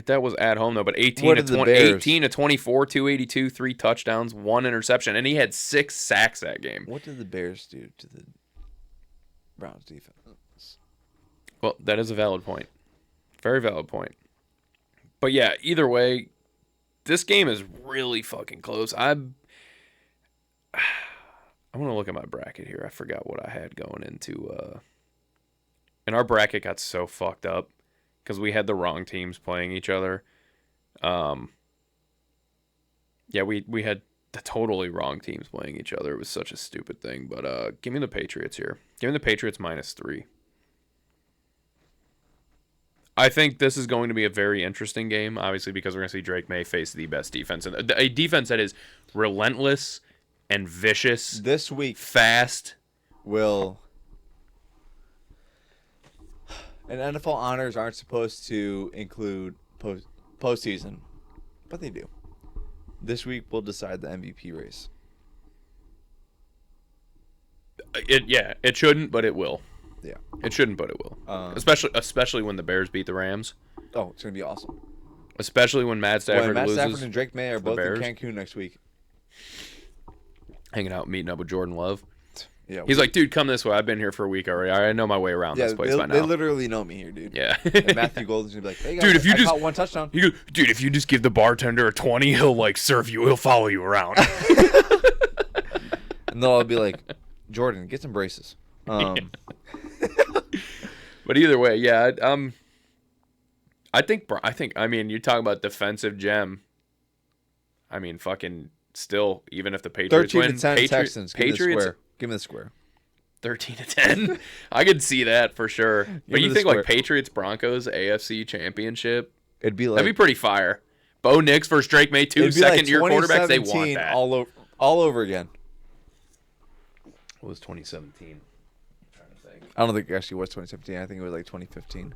That was at home though, but 18 to 24, 282, 3 touchdowns, 1 interception, and he had 6 sacks that game. What did the Bears do to the Browns defense? Well, that is a valid point. Very valid point. But yeah, either way, this game is really fucking close. I'm gonna look at my bracket here. I forgot what I had going into. And our bracket got so fucked up because we had the wrong teams playing each other. Yeah, we had the totally wrong teams playing each other. It was such a stupid thing. But give me the Patriots here. Give me the Patriots -3. I think this is going to be a very interesting game, obviously, because we're going to see Drake May face the best defense. And a defense that is relentless and vicious. This week, fast. And NFL honors aren't supposed to include postseason, but they do. This week will decide the MVP race. It shouldn't, but it will. Yeah, it shouldn't, but it will. Especially when the Bears beat the Rams. Oh, it's gonna be awesome. Especially when Matt Stafford loses. Matt Stafford and Drake May are both in Cancun next week, hanging out, meeting up with Jordan Love. Yeah, he's like, dude, come this way. I've been here for a week already. I know my way around this place by now. They literally know me here, dude. Yeah. And Matthew Golden's gonna be like, hey guys, dude, if you just caught 1 touchdown. He goes, dude, if you just give the bartender a 20, he'll like serve you. He'll follow you around. And they'll all be like, Jordan, get some braces. But either way, yeah. I mean, you talk about defensive gem. I mean, fucking still, even if the Patriots 13 win, to 10 Texans. Patriots. Give me the square. 13 to 10. I could see that for sure. But you think square. like Patriots Broncos AFC Championship? It'd be like that'd be pretty fire. Bo Nix versus Drake May, 2 second-year quarterbacks. They want that all over again. What was 2017? I'm trying to think. I don't think it actually was 2017. I think it was like 2015,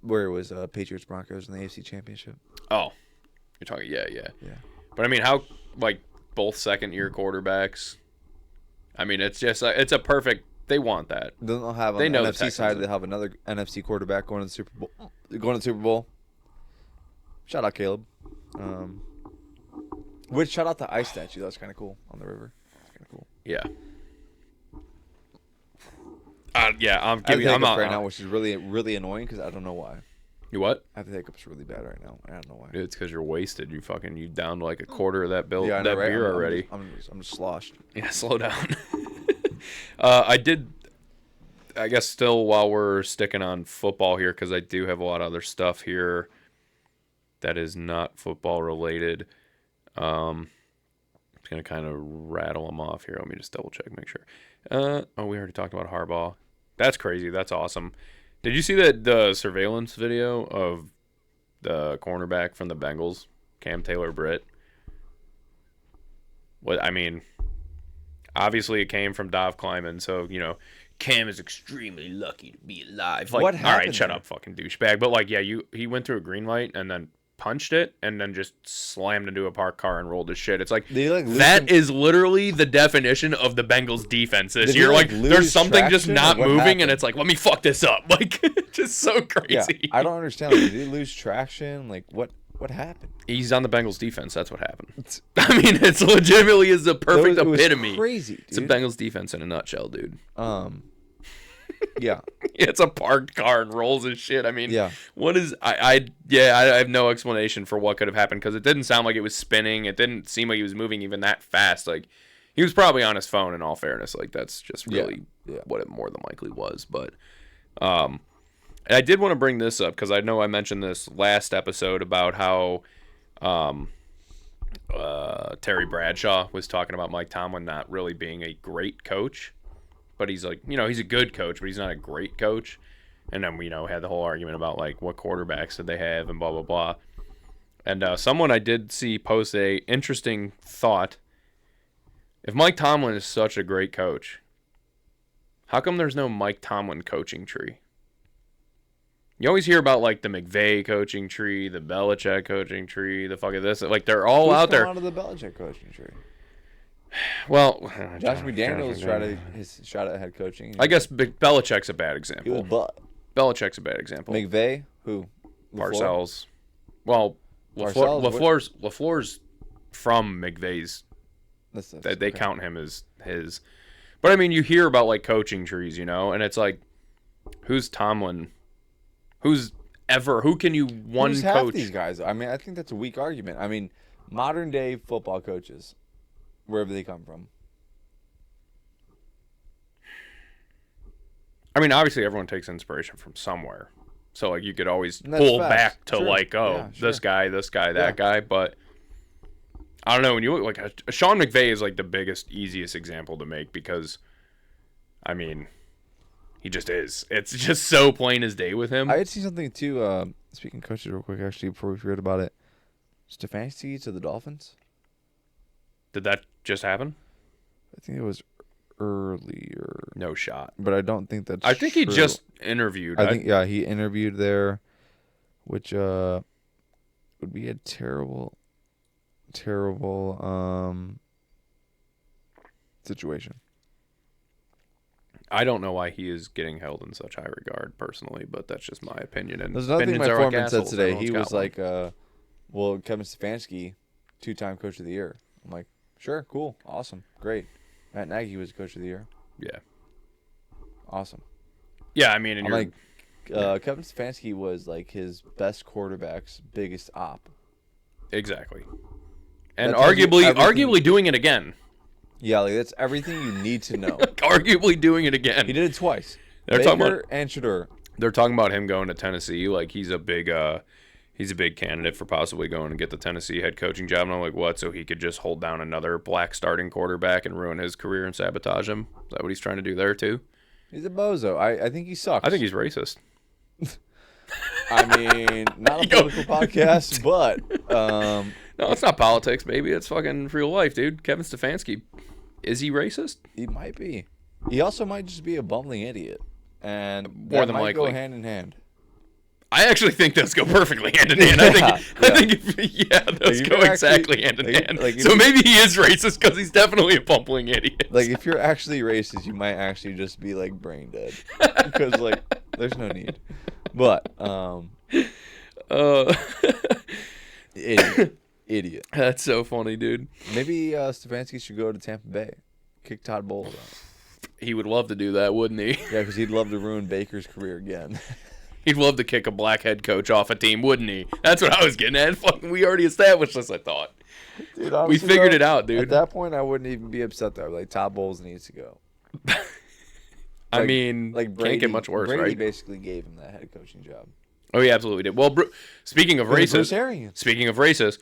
where it was Patriots Broncos in the AFC Championship. Oh, you're talking yeah. But I mean, how like both second-year quarterbacks? I mean, it's just it's a perfect. They want that. They'll have on the NFC side. They'll have another NFC quarterback going to the Super Bowl. Shout out Caleb. Shout out the ice statue. That was kind of cool on the river. That's kind of cool. Yeah. Yeah, I'm out right now, which is really, really annoying because I don't know why. You what? I have the hiccups really bad right now. I don't know why. It's because you're wasted. You downed like a quarter of that right? beer already. I'm just sloshed. Yeah, slow down. I guess still while we're sticking on football here, because I do have a lot of other stuff here that is not football related. I'm just going to kind of rattle them off here. Let me just double check, make sure. We already talked about Harbaugh. That's crazy. That's awesome. Did you see the surveillance video of the cornerback from the Bengals, Cam Taylor-Britt? What I mean, obviously it came from Dov Kleiman, so Cam is extremely lucky to be alive. Like, What all happened right, shut there? up, fucking douchebag. But like, yeah, he went through a green light and then punched it and then just slammed into a parked car and rolled his shit. It's like Did he, like, lose that some- is literally the definition of the Bengals defense this Did he, year. like, Like, lose there's something just traction, or not what moving, happened? and it's like, let me fuck this up. Like, just so Yeah, crazy. I don't understand. Like, did he lose traction? Like, what happened? He's on the Bengals defense. That's what happened. I mean, it's legitimately is the perfect It was epitome. crazy, dude. It's a Bengals defense in a nutshell, dude. Yeah. It's a parked car and rolls his shit. I mean, Yeah. what is I have no explanation for what could have happened because it didn't sound like it was spinning. It didn't seem like he was moving even that fast. Like he was probably on his phone. In all fairness, like that's just really what it more than likely was. But and I did want to bring this up because I know I mentioned this last episode about how Terry Bradshaw was talking about Mike Tomlin not really being a great coach. But he's like, he's a good coach, but he's not a great coach. And then we, had the whole argument about, like, what quarterbacks did they have and blah, blah, blah. And someone I did see post a interesting thought. If Mike Tomlin is such a great coach, how come there's no Mike Tomlin coaching tree? You always hear about, like, the McVay coaching tree, the Belichick coaching tree, the fucking this. Like, they're all out there. Out of the Belichick coaching tree. Well, Josh McDaniels tried his shot at head coaching. I guess Belichick's a bad example. He was butt. Belichick's a bad example. McVay, who? Parcells. Well, LaFleur's from McVay's. They count him as his. But I mean, you hear about like coaching trees, and it's like, who's Tomlin? Who can you Who's coach? half these guys? I mean, I think that's a weak argument. I mean, modern day football coaches, wherever they come from. I mean, obviously everyone takes inspiration from somewhere. So like you could always And that's pull facts. back to Sure. like, oh, Yeah, sure. this guy, that Yeah. guy. But I don't know, when you look like a Sean McVay is like the biggest, easiest example to make because, I mean, he just is. It's just so plain as day with him. I had seen something too. Speaking of coaches, real quick, actually, before we forget about it, Stefanski to the Dolphins. Did that just happen? I think it was earlier, No shot. but I don't think that's. I think he true. just interviewed. I think he interviewed there, which would be a terrible situation. I don't know why he is getting held in such high regard personally, but that's just my opinion. And There's another thing opinions my are like foreman said assholes. today. He Everyone's was got one. like, well, Kevin Stefanski, 2-time coach of the year. I'm like, sure, cool, awesome, great. Matt Nagy was coach of the year. Yeah. Awesome. Yeah, I mean, and I'm you're like, Kevin Stefanski was like his best quarterback's biggest op. exactly. And That tells you everything. arguably doing it again. Yeah, like that's everything you need to know. Arguably doing it again. He did it twice. They're Baker talking about and Shador. they're talking about him going to Tennessee. Like he's a big candidate for possibly going to get the Tennessee head coaching job. And I'm like, what? So he could just hold down another black starting quarterback and ruin his career and sabotage him? Is that what he's trying to do there too? He's a bozo. I think he sucks. I think he's racist. I mean, not a political podcast, but No, it's not politics, baby. It's fucking real life, dude. Kevin Stefanski. Is he racist? he might be. He also might just be a bumbling idiot, and More that than might likely. go hand in hand. I actually think those go perfectly hand in hand. I think those if go you're exactly hand actually- in hand. like, if So you- maybe he is racist because he's definitely a bumbling idiot. Like, if you're actually racist, you might actually just be like brain dead, because like there's no need. But idiot. That's so funny, dude. Maybe Stefanski should go to Tampa Bay, kick Todd Bowles out. He would love to do that, wouldn't he? Yeah, because he'd love to ruin Baker's career again. He'd love to kick a black head coach off a team, wouldn't he? That's what I was getting at. Fucking, we already established this, I thought. Dude, We honestly, figured though, it out, At dude. that point, I wouldn't even be upset though. Like Todd Bowles needs to go. I mean, like Brady, can't get much worse, Brady right? basically gave him that head coaching job. Oh, he absolutely did. Well, speaking of Bruce racist, Arians. speaking of racist,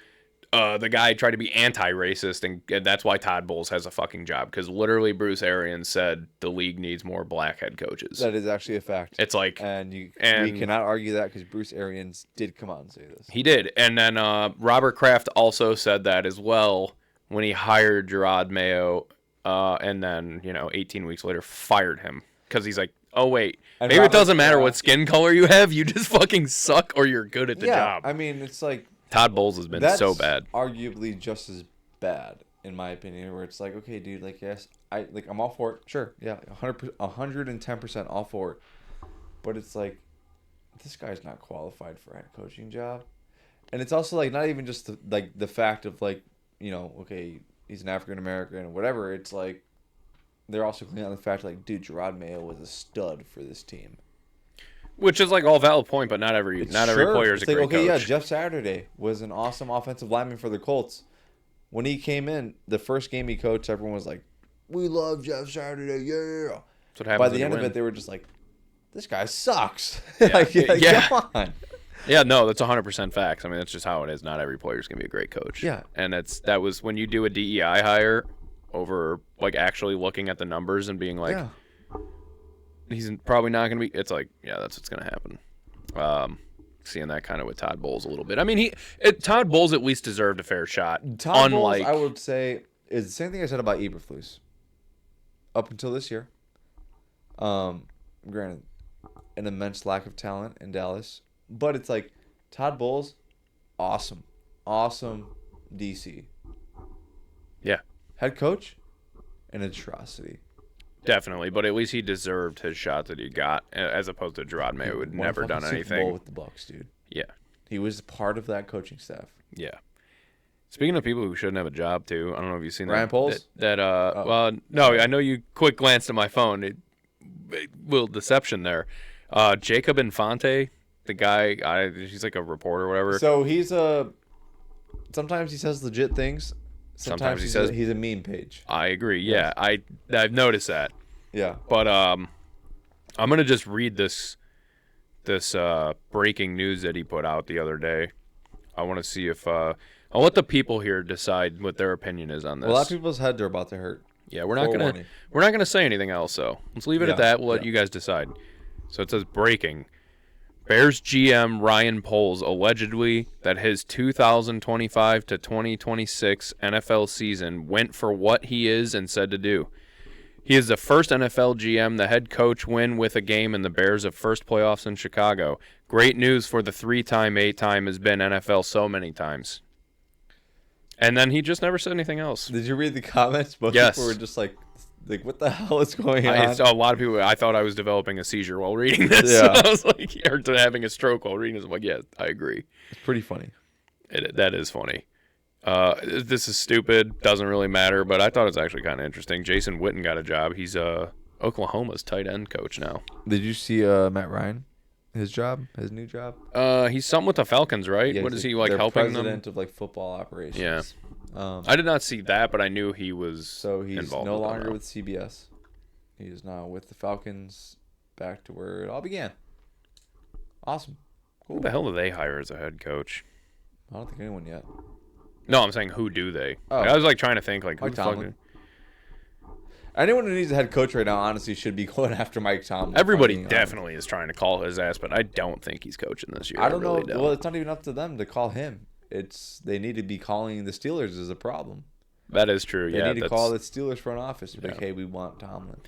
the guy tried to be anti-racist, and that's why Todd Bowles has a fucking job, because literally Bruce Arians said the league needs more black head coaches. That is actually a fact. It's like, and we cannot argue that because Bruce Arians did come out and say this. He did, and then Robert Kraft also said that as well when he hired Gerard Mayo, and then 18 weeks later fired him because he's like, oh wait, and maybe it doesn't matter what skin color you have, you just fucking suck or you're good at the job. I mean, it's like Todd Bowles has been so bad. Arguably just as bad in my opinion, where it's like, okay, dude, like, yes, I'm all for it. Sure, yeah, 110% all for it. But it's like, this guy's not qualified for a head coaching job. And it's also like not even just the fact of like, okay, he's an African American or whatever. It's like they're also cleaning on the fact like, dude, Gerard Mayo was a stud for this team. Which is like all valid point, but not every player is a great coach. Okay, yeah, Jeff Saturday was an awesome offensive lineman for the Colts. When he came in, the first game he coached, everyone was like, "We love Jeff Saturday, yeah." That's what happens. By the end of it, they were just like, "This guy sucks." Yeah. Come on. Yeah, no, that's 100% facts. I mean, that's just how it is. Not every player is going to be a great coach. Yeah. And that was when you do a DEI hire over like actually looking at the numbers and being like, he's probably not going to be. It's like, yeah, that's what's going to happen. Seeing that kind of with Todd Bowles a little bit. I mean, Todd Bowles at least deserved a fair shot. Todd Bowles, I would say, is the same thing I said about Eberflus. Up until this year, granted, an immense lack of talent in Dallas, but it's like Todd Bowles, awesome DC. Yeah. Head coach, an atrocity. Definitely, but at least he deserved his shot that he got, as opposed to Gerard Mayo, who had never done anything. Super Bowl with the Bucs, dude. Yeah, he was part of that coaching staff. Yeah. Speaking of people who shouldn't have a job too, I don't know if you've seen Ryan Poles. Well, no, I know you quick glanced at my phone. Little deception there. Jacob Infante, the guy, he's like a reporter or whatever. So sometimes he says legit things. Sometimes he says he's a meme page. I agree. Yeah, I've noticed that. Yeah. But I'm gonna just read this breaking news that he put out the other day. I want to see if I'll let the people here decide what their opinion is on this. A lot of people's heads are about to hurt. Yeah, we're not gonna say anything else. So let's leave it at that. We'll let you guys decide. So it says breaking. Bears GM Ryan Poles allegedly that his 2025 to 2026 NFL season went for what he is and said to do. He is the first NFL GM the head coach win with a game in the Bears of first playoffs in Chicago. Great news for the 8-time has been NFL so many times. And then he just never said anything else. Did you read the comments? Most yes. people were just like, what the hell is going on? A lot of people, I thought I was developing a seizure while reading this. Yeah. I was like, or having a stroke while reading this. I'm like, yeah, I agree. It's pretty funny. That is funny. This is stupid. Doesn't really matter, but I thought it was actually kind of interesting. Jason Witten got a job. He's Oklahoma's tight end coach now. Did you see Matt Ryan? His new job? He's something with the Falcons, right? Yeah, what is he, like, helping them? President of, like, football operations. Yeah. I did not see that, but I knew he was So he's involved no longer with CBS. He is now with the Falcons, back to where it all began. Awesome. Cool. Who the hell do they hire as a head coach? I don't think anyone yet. No, I'm saying who do they? Oh. Like, I was like trying to think like who Mike the fuck Tomlin. Anyone who needs a head coach right now, honestly, should be going after Mike Tomlin. Everybody definitely is trying to call his ass, but I don't think he's coaching this year. I don't know. Don't. Well, it's not even up to them to call him. They need to be calling the Steelers as a problem. That is true. They need to call the Steelers front office and be like, hey, we want Tomlin.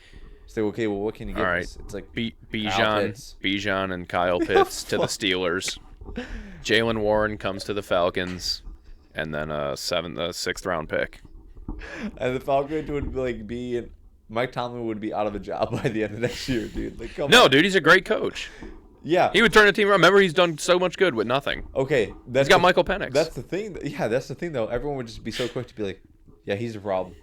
Say, okay, well, what can you give us? It's like Bijan and Kyle Pitts to the Steelers. Jalen Warren comes to the Falcons, and then a 6th round pick. And the Falcons would be Mike Tomlin would be out of a job by the end of next year, dude. Like, come on. Dude, he's a great coach. Yeah, he would turn a team around. Remember, he's done so much good with nothing. Okay, he's got Michael Penix. That's the thing. That's the thing, though. Everyone would just be so quick to be like, "Yeah, he's a problem."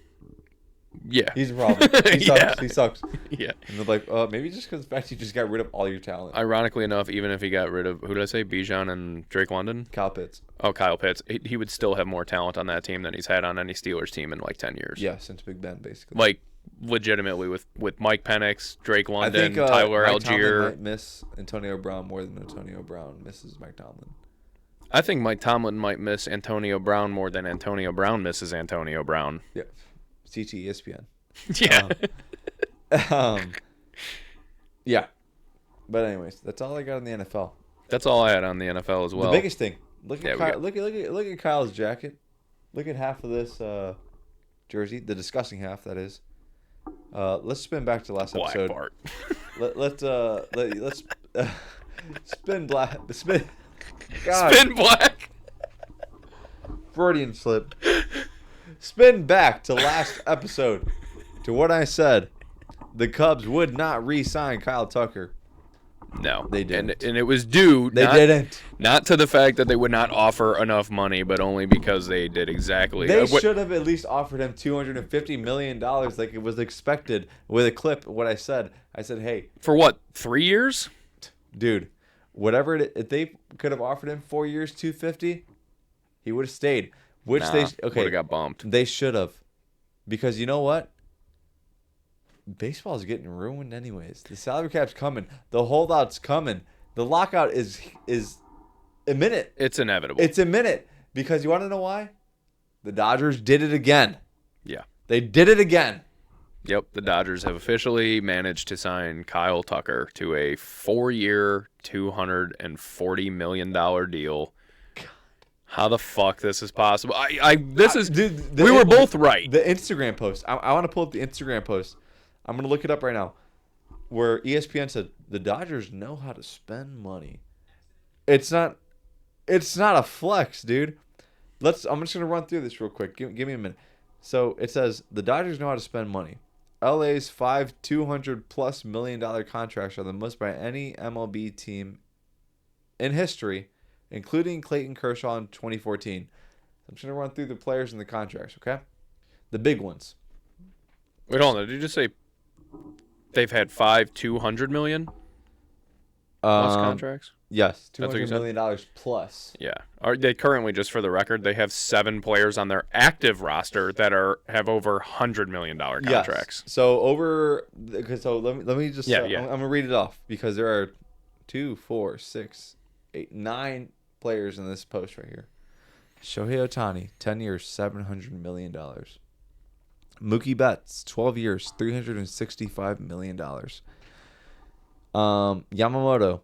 Yeah, he's a problem. He sucks. Yeah. He sucks. Yeah, and they're like, maybe just because the fact you just got rid of all your talent. Ironically enough, even if he got rid of who did I say, Bijan and Drake London, Kyle Pitts. Oh, Kyle Pitts. He would still have more talent on that team than he's had on any Steelers team in like 10 years. Yeah, since Big Ben, basically. Like, legitimately with Mike Penix, Drake London, Tyler Mike Algier. Tomlin might miss Antonio Brown more than Antonio Brown misses Mike Tomlin. I think Mike Tomlin might miss Antonio Brown more than Antonio Brown misses Antonio Brown. Yeah. CT ESPN. Yeah. Yeah. But anyways, that's all I got in the NFL. That's all I had on the NFL as well. The biggest thing. Look at Yeah, Kyle, look at Kyle's jacket. Look at half of this jersey, the disgusting half that is. Let's spin back to last Black episode. Bart. Let's spin black. Spin. God. Spin black. Freudian slip. Spin back to last episode to what I said. The Cubs would not re-sign Kyle Tucker. No, They didn't. and it was due. They didn't. Not to the fact that they would not offer enough money, but only because they did exactly. They should have at least offered him $250 million like it was expected with a clip. What I said, hey, for what, 3 years? dude, whatever if they could have offered him 4 years, 250, he would have stayed. Which Nah, they would have got bumped. They should have, because you know what? Baseball is getting ruined anyways. The salary cap's coming. The holdout's coming. The lockout is imminent. It's inevitable. It's imminent because you want to know why? The Dodgers did it again. Yeah. They did it again. Yep, the Dodgers have officially managed to sign Kyle Tucker to a 4-year, $240 million deal. How the fuck this is possible? Dude, we were both right. The Instagram post. I want to pull up the Instagram post. I'm going to look it up right now. Where ESPN said the Dodgers know how to spend money. It's not a flex, dude. I'm just going to run through this real quick. Give me a minute. So it says the Dodgers know how to spend money. LA's 5 $200+ million contracts are the most by any MLB team in history, including Clayton Kershaw in 2014. I'm just going to run through the players and the contracts, okay? The big ones. Wait, hold on. Did you just say they've had 5 $200 million plus contracts? Yes, That's what you $200 said? million plus. Yeah. Are they currently, just for the record, they have 7 players on their active roster that have over $100 million contracts. Yes. So let me just Yeah. I'm gonna read it off because there are 2, 4, 6, 8, 9 players in this post right here. Shohei Ohtani, 10 years, $700 million. Mookie Betts, 12 years, $365 million. Yamamoto,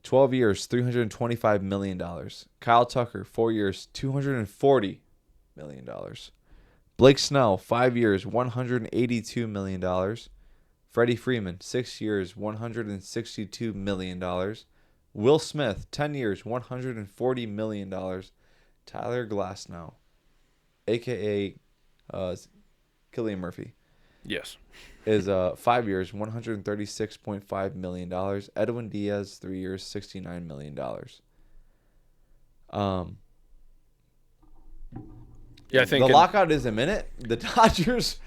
12 years, $325 million. Kyle Tucker, 4 years, $240 million. Blake Snell, 5 years, $182 million. Freddie Freeman, 6 years, $162 million. Will Smith, 10 years, $140 million. Tyler Glasnow, a.k.a. Killian Murphy, Yes. is 5 years, $136.5 million. Edwin Diaz, 3 years, $69 million. Yeah, I think the lockout is imminent. The Dodgers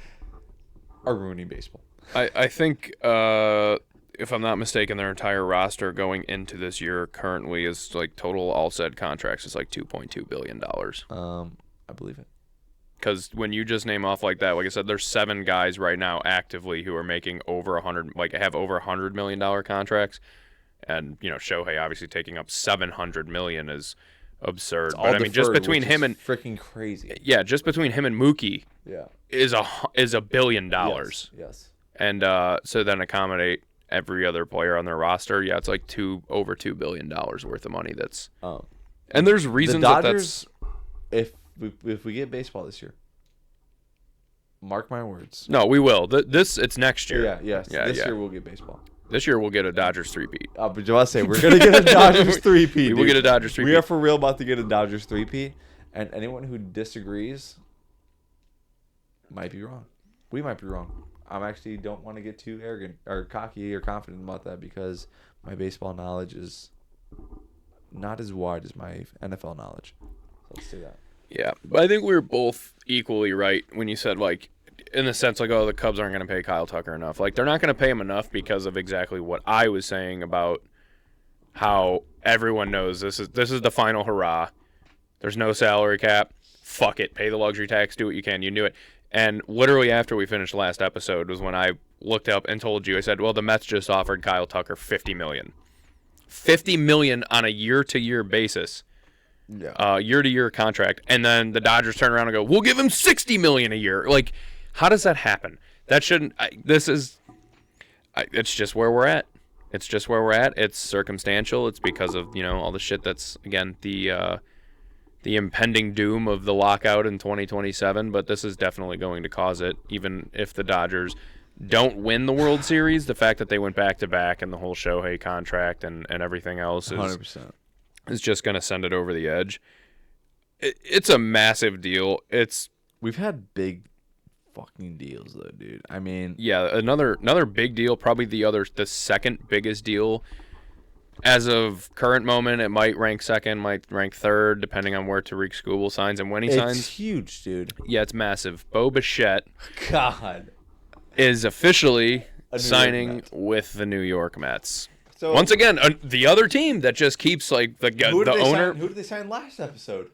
are ruining baseball. I think if I'm not mistaken, their entire roster going into this year currently is like total all said contracts is like $2.2 billion. I believe it. Because when you just name off like that, like I said, there's 7 guys right now actively who are making over 100, like have over $100 million contracts, and Shohei obviously taking up $700 million is absurd. It's all But I mean, just deferred, between which him is and freaking crazy. yeah, just between him and Mookie Yeah. is $1 billion. Yes. And so then accommodate every other player on their roster. Yeah, it's like over $2 billion worth of money. That's and there's reasons the that Dodgers, that's. if we get baseball this year, mark my words. No, we will. It's next year. Yeah, yes. Yeah, this yeah. year we'll get baseball. This year we'll get a Dodgers 3-peat. But I'll say we're gonna get a Dodgers 3-peat. We will get a Dodgers 3-peat. We are for real about to get a Dodgers 3-peat, and anyone who disagrees might be wrong. We might be wrong. I actually don't want to get too arrogant or cocky or confident about that because my baseball knowledge is not as wide as my NFL knowledge. So let's say that. Yeah, but I think we were both equally right when you said, like, in the sense, like, oh, the Cubs aren't going to pay Kyle Tucker enough. Like, they're not going to pay him enough because of exactly what I was saying about how everyone knows this is the final hurrah. There's no salary cap. Fuck it. Pay the luxury tax. Do what you can. You knew it. And literally after we finished last episode was when I looked up and told you, I said, well, the Mets just offered Kyle Tucker $50 million. $50 million on a year-to-year basis. Yeah. Year-to-year contract, and then the Dodgers turn around and go, "We'll give him $60 million a year." Like, how does that happen? That shouldn't. It's just where we're at. It's just where we're at. It's circumstantial. It's because of all the shit that's again the impending doom of the lockout in 2027. But this is definitely going to cause it. Even if the Dodgers don't win the World Series, the fact that they went back to back and the whole Shohei contract and everything else 100%. is just going to send it over the edge. It's a massive deal. We've had big fucking deals though, dude. I mean, yeah, another big deal. Probably the second biggest deal as of current moment. It might rank second, might rank third, depending on where Tariq Skubal signs and when he signs. It's huge, dude. Yeah, it's massive. Bo Bichette God is officially New signing York Mets. with the New York Mets. So Once again, the other team that just keeps like the owner. Who did they sign last episode?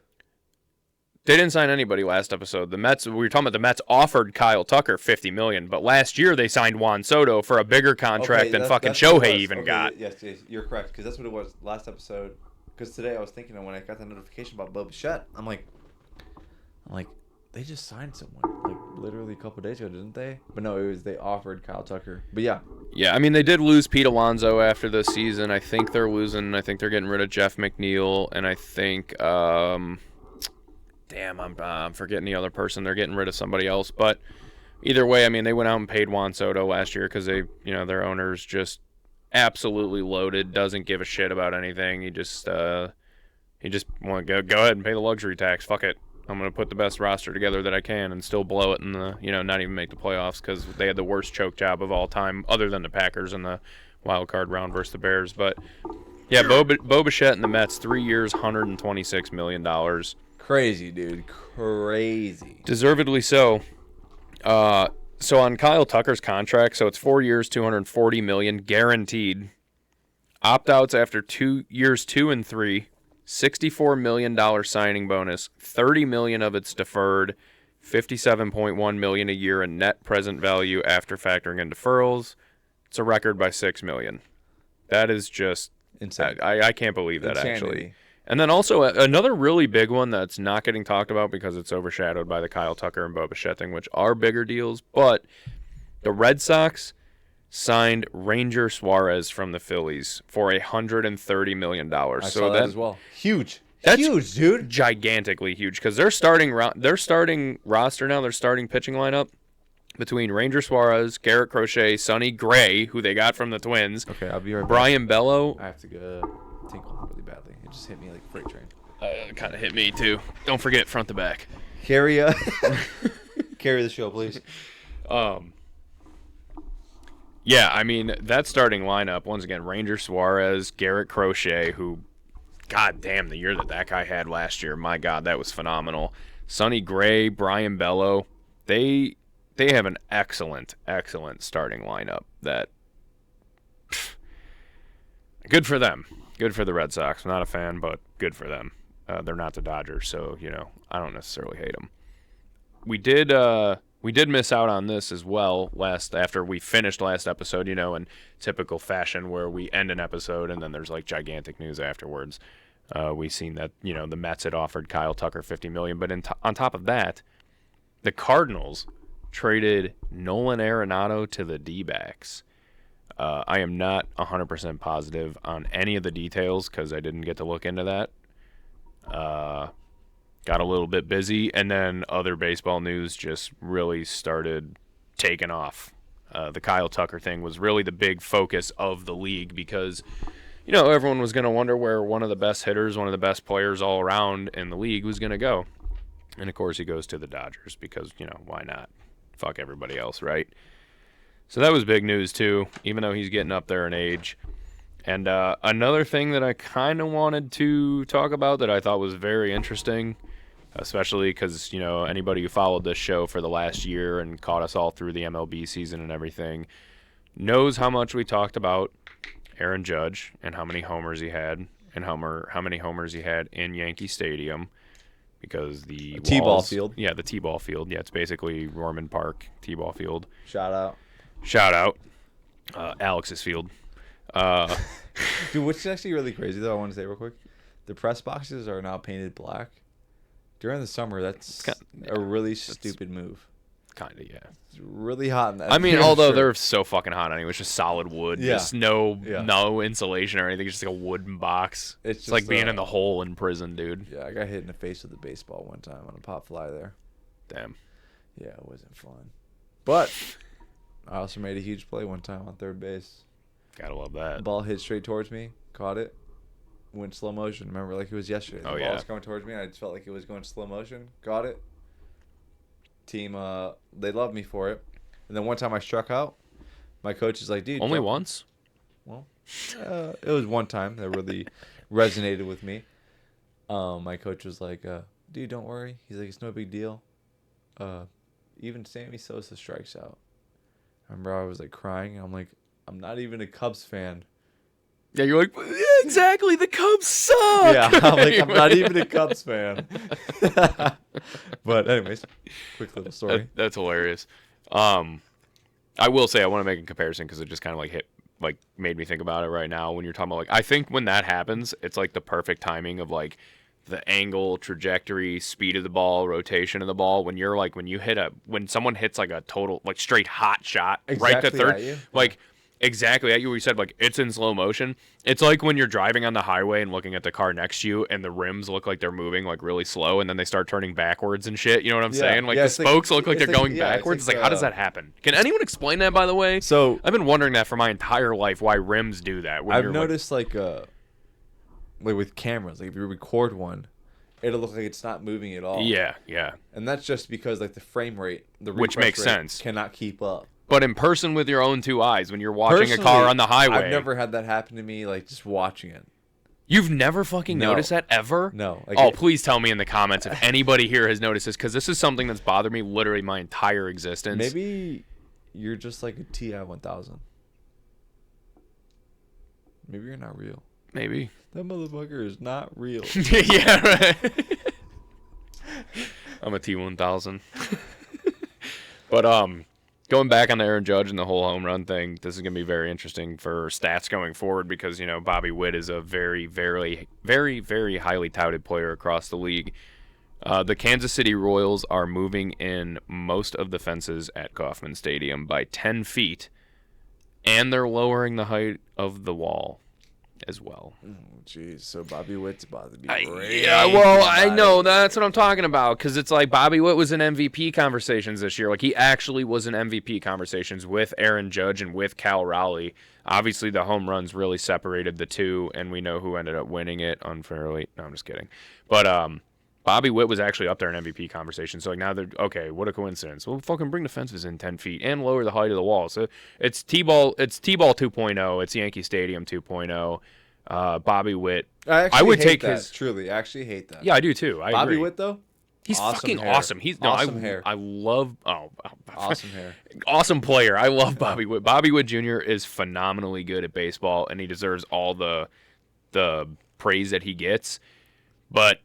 They didn't sign anybody last episode. The Mets. We were talking about the Mets offered Kyle Tucker $50 million, but last year they signed Juan Soto for a bigger contract than fucking that's what it Shohei was. even Okay, got. Yes, you're correct, because that's what it was last episode. Because today I was thinking, and when I got the notification about Bo Bichette, I'm like, they just signed someone like literally a couple days ago, didn't they? But no, it was they offered Kyle Tucker. But yeah. Yeah, I mean they did lose Pete Alonso after this season. I think they're getting rid of Jeff McNeil, and I think I'm forgetting the other person. They're getting rid of somebody else. But either way, I mean they went out and paid Juan Soto last year because their owner's just absolutely loaded, doesn't give a shit about anything. He just want to go ahead and pay the luxury tax. Fuck it. I'm going to put the best roster together that I can and still blow it in the, not even make the playoffs because they had the worst choke job of all time other than the Packers in the wild card round versus the Bears. But, yeah, Bo Bichette and the Mets, 3 years, $126 million. Crazy, dude. Crazy. Deservedly so. So on Kyle Tucker's contract, so it's 4 years, $240 million, guaranteed. Opt-outs after 2 years 2 and 3. $64 million signing bonus, $30 million of it's deferred, $57.1 million a year in net present value after factoring in deferrals. It's a record by $6 million. That is just insane. I can't believe that, Insanity. actually. And then also another really big one that's not getting talked about because it's overshadowed by the Kyle Tucker and Bo Bichette thing, which are bigger deals. But the Red Sox signed Ranger Suarez from the Phillies for $130 million. I saw that as well. Huge. That's huge, dude. Gigantically huge because their starting roster now, their starting pitching lineup between Ranger Suarez, Garrett Crochet, Sonny Gray, who they got from the Twins. Okay, I'll be right back. Brian Bello. I have to go tinkle really badly. It just hit me like a freight train. It kind of hit me too. Don't forget front to back. Carry the show, please. Yeah, I mean, that starting lineup, once again, Ranger Suarez, Garrett Crochet, who, god damn, the year that guy had last year, my god, that was phenomenal. Sonny Gray, Brian Bello, they have an excellent starting lineup that, good for them. Good for the Red Sox. I'm not a fan, but good for them. They're not the Dodgers, so, I don't necessarily hate them. We did miss out on this as well after we finished last episode, in typical fashion where we end an episode and then there's like gigantic news afterwards. We seen that, the Mets had offered Kyle Tucker $50 million, but on top of that, the Cardinals traded Nolan Arenado to the D-backs. I am not 100% positive on any of the details because I didn't get to look into that. Got a little bit busy, and then other baseball news just really started taking off. The Kyle Tucker thing was really the big focus of the league because, everyone was going to wonder where one of the best hitters, one of the best players all around in the league was going to go. And, of course, he goes to the Dodgers because, why not? Fuck everybody else, right? So that was big news, too, even though he's getting up there in age. And another thing that I kind of wanted to talk about that I thought was very interesting, especially because, anybody who followed this show for the last year and caught us all through the MLB season and everything knows how much we talked about Aaron Judge and how many homers he had and how many homers he had in Yankee Stadium because the T-ball field. Yeah, the T-ball field. Yeah, it's basically Roman Park T-ball field. Shout out. Alex's field. Dude, what's actually really crazy, though, I want to say real quick. The press boxes are now painted black. During the summer, that's a really stupid move. Kind of, yeah. It's really hot in that. I mean, I'm although sure. they're so fucking hot anyway, it's just solid wood, Yeah. just no Yeah. no insulation or anything, just like a wooden box. It's like just, being in the hole in prison, dude. Yeah, I got hit in the face with a baseball one time on a pop fly there. Damn. Yeah, it wasn't fun. But I also made a huge play one time on third base. Gotta love The that. ball hit straight towards me, caught it, went slow motion. Remember, like it was yesterday. The Oh, ball yeah. was coming towards me, and I just felt like it was going slow motion. Got it. Team, they loved me for it. And then one time I struck out. My coach is like, dude. Only once? Well, it was one time that really resonated with me. My coach was like, dude, don't worry. He's like, it's no big deal. Even Sammy Sosa strikes out. I remember I was like crying. I'm like, I'm not even a Cubs fan. Yeah, you're like, yeah, exactly. The Cubs suck. Yeah, I'm like, I'm not even a Cubs fan. But anyways, quick little story. That's hilarious. I will say I want to make a comparison because it just kind of made me think about it right now when you're talking about I think when that happens, it's like the perfect timing of like the angle, trajectory, speed of the ball, rotation of the ball. When you're like when someone hits like a total like straight hot shot right to Exactly third, at you. like exactly at you. Where you said like it's in slow motion. It's like when you're driving on the highway and looking at the car next to you, and the rims look like they're moving like really slow, and then they start turning backwards and shit. You know what I'm saying? Like the spokes look like they're going backwards. It's like how does that happen? Can anyone explain that? By the way, So I've been wondering that for my entire life. Why rims do that? When I've you're, noticed like with cameras, like if you record one, it'll look like it's not moving at all. Yeah. And that's just because like the frame rate, Which refresh makes rate sense. cannot keep up. But in person with your own two eyes, when you're watching a car Personally, on the highway, I've never had that happen to me. Like just watching it. You've never fucking No. noticed that ever? No. Like Oh, please tell me in the comments if anybody here has noticed this, because this is something that's bothered me literally my entire existence. Maybe you're just like a TI 1000. Maybe you're not real. Maybe. That motherfucker is not real. Yeah, right. I'm a T1000. But going back on the Aaron Judge and the whole home run thing, this is going to be very interesting for stats going forward because, you know, Bobby Witt is a very, very, very, very highly touted player across the league. The Kansas City Royals are moving in most of the fences at Kauffman Stadium by 10 feet, and they're lowering the height of the wall as well. Oh, jeez. So Bobby Witt's about to be Yeah, well, I know. That's what I'm talking about, because it's like Bobby Witt was in MVP conversations this year. Like, he actually was in MVP conversations with Aaron Judge and with Cal Raleigh. Obviously, the home runs really separated the two, and we know who ended up winning it unfairly. No, I'm just kidding. But Bobby Witt was actually up there in MVP conversations. So, like, now they're, okay, what a coincidence. Well, fucking bring the fences in 10 feet and lower the height of the wall. So, it's T-ball 2.0. It's Yankee Stadium 2.0. Bobby Witt. I would hate take that. his. Truly, I actually hate that. Yeah, I do too. I Bobby agree. Witt though, He's awesome fucking hair. awesome. He's awesome hair. I love. Awesome hair. Awesome player. I love Bobby Witt. Bobby Witt Jr. is phenomenally good at baseball, and he deserves all the praise that he gets. But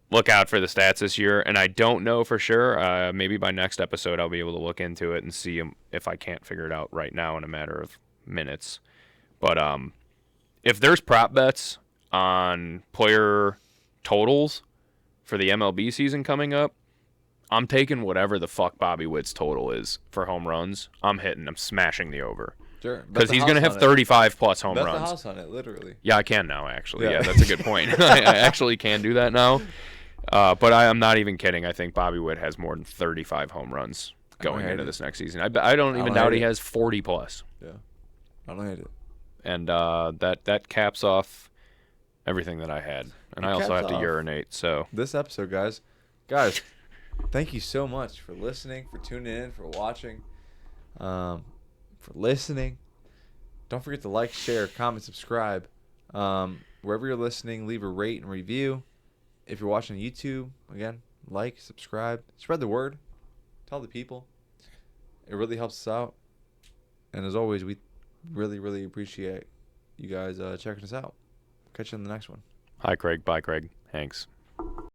look out for the stats this year, and I don't know for sure. Maybe by next episode I'll be able to look into it and see if I can't figure it out right now in a matter of minutes. But if there's prop bets on player totals for the MLB season coming up, I'm taking whatever the fuck Bobby Witt's total is for home runs. I'm smashing the over. Sure. Because he's going to have 35 plus home Bet runs. the house on it, literally. Yeah, I can now, actually. Yeah. Yeah, that's a good point. I actually can do that now. But I am not even kidding. I think Bobby Witt has more than 35 home runs going into this next season. I don't even doubt he has 40 plus. Yeah. I don't hate it. And that caps off everything that I had. And I also have to urinate. So this episode, guys, thank you so much for listening, for tuning in, for watching, for listening. Don't forget to like, share, comment, subscribe. Wherever you're listening, leave a rate and review. If you're watching on YouTube, again, like, subscribe, spread the word, tell the people. It really helps us out. And as always, we really, really appreciate you guys checking us out. Catch you in the next one. hi, Craig. Bye, Craig. Hanks.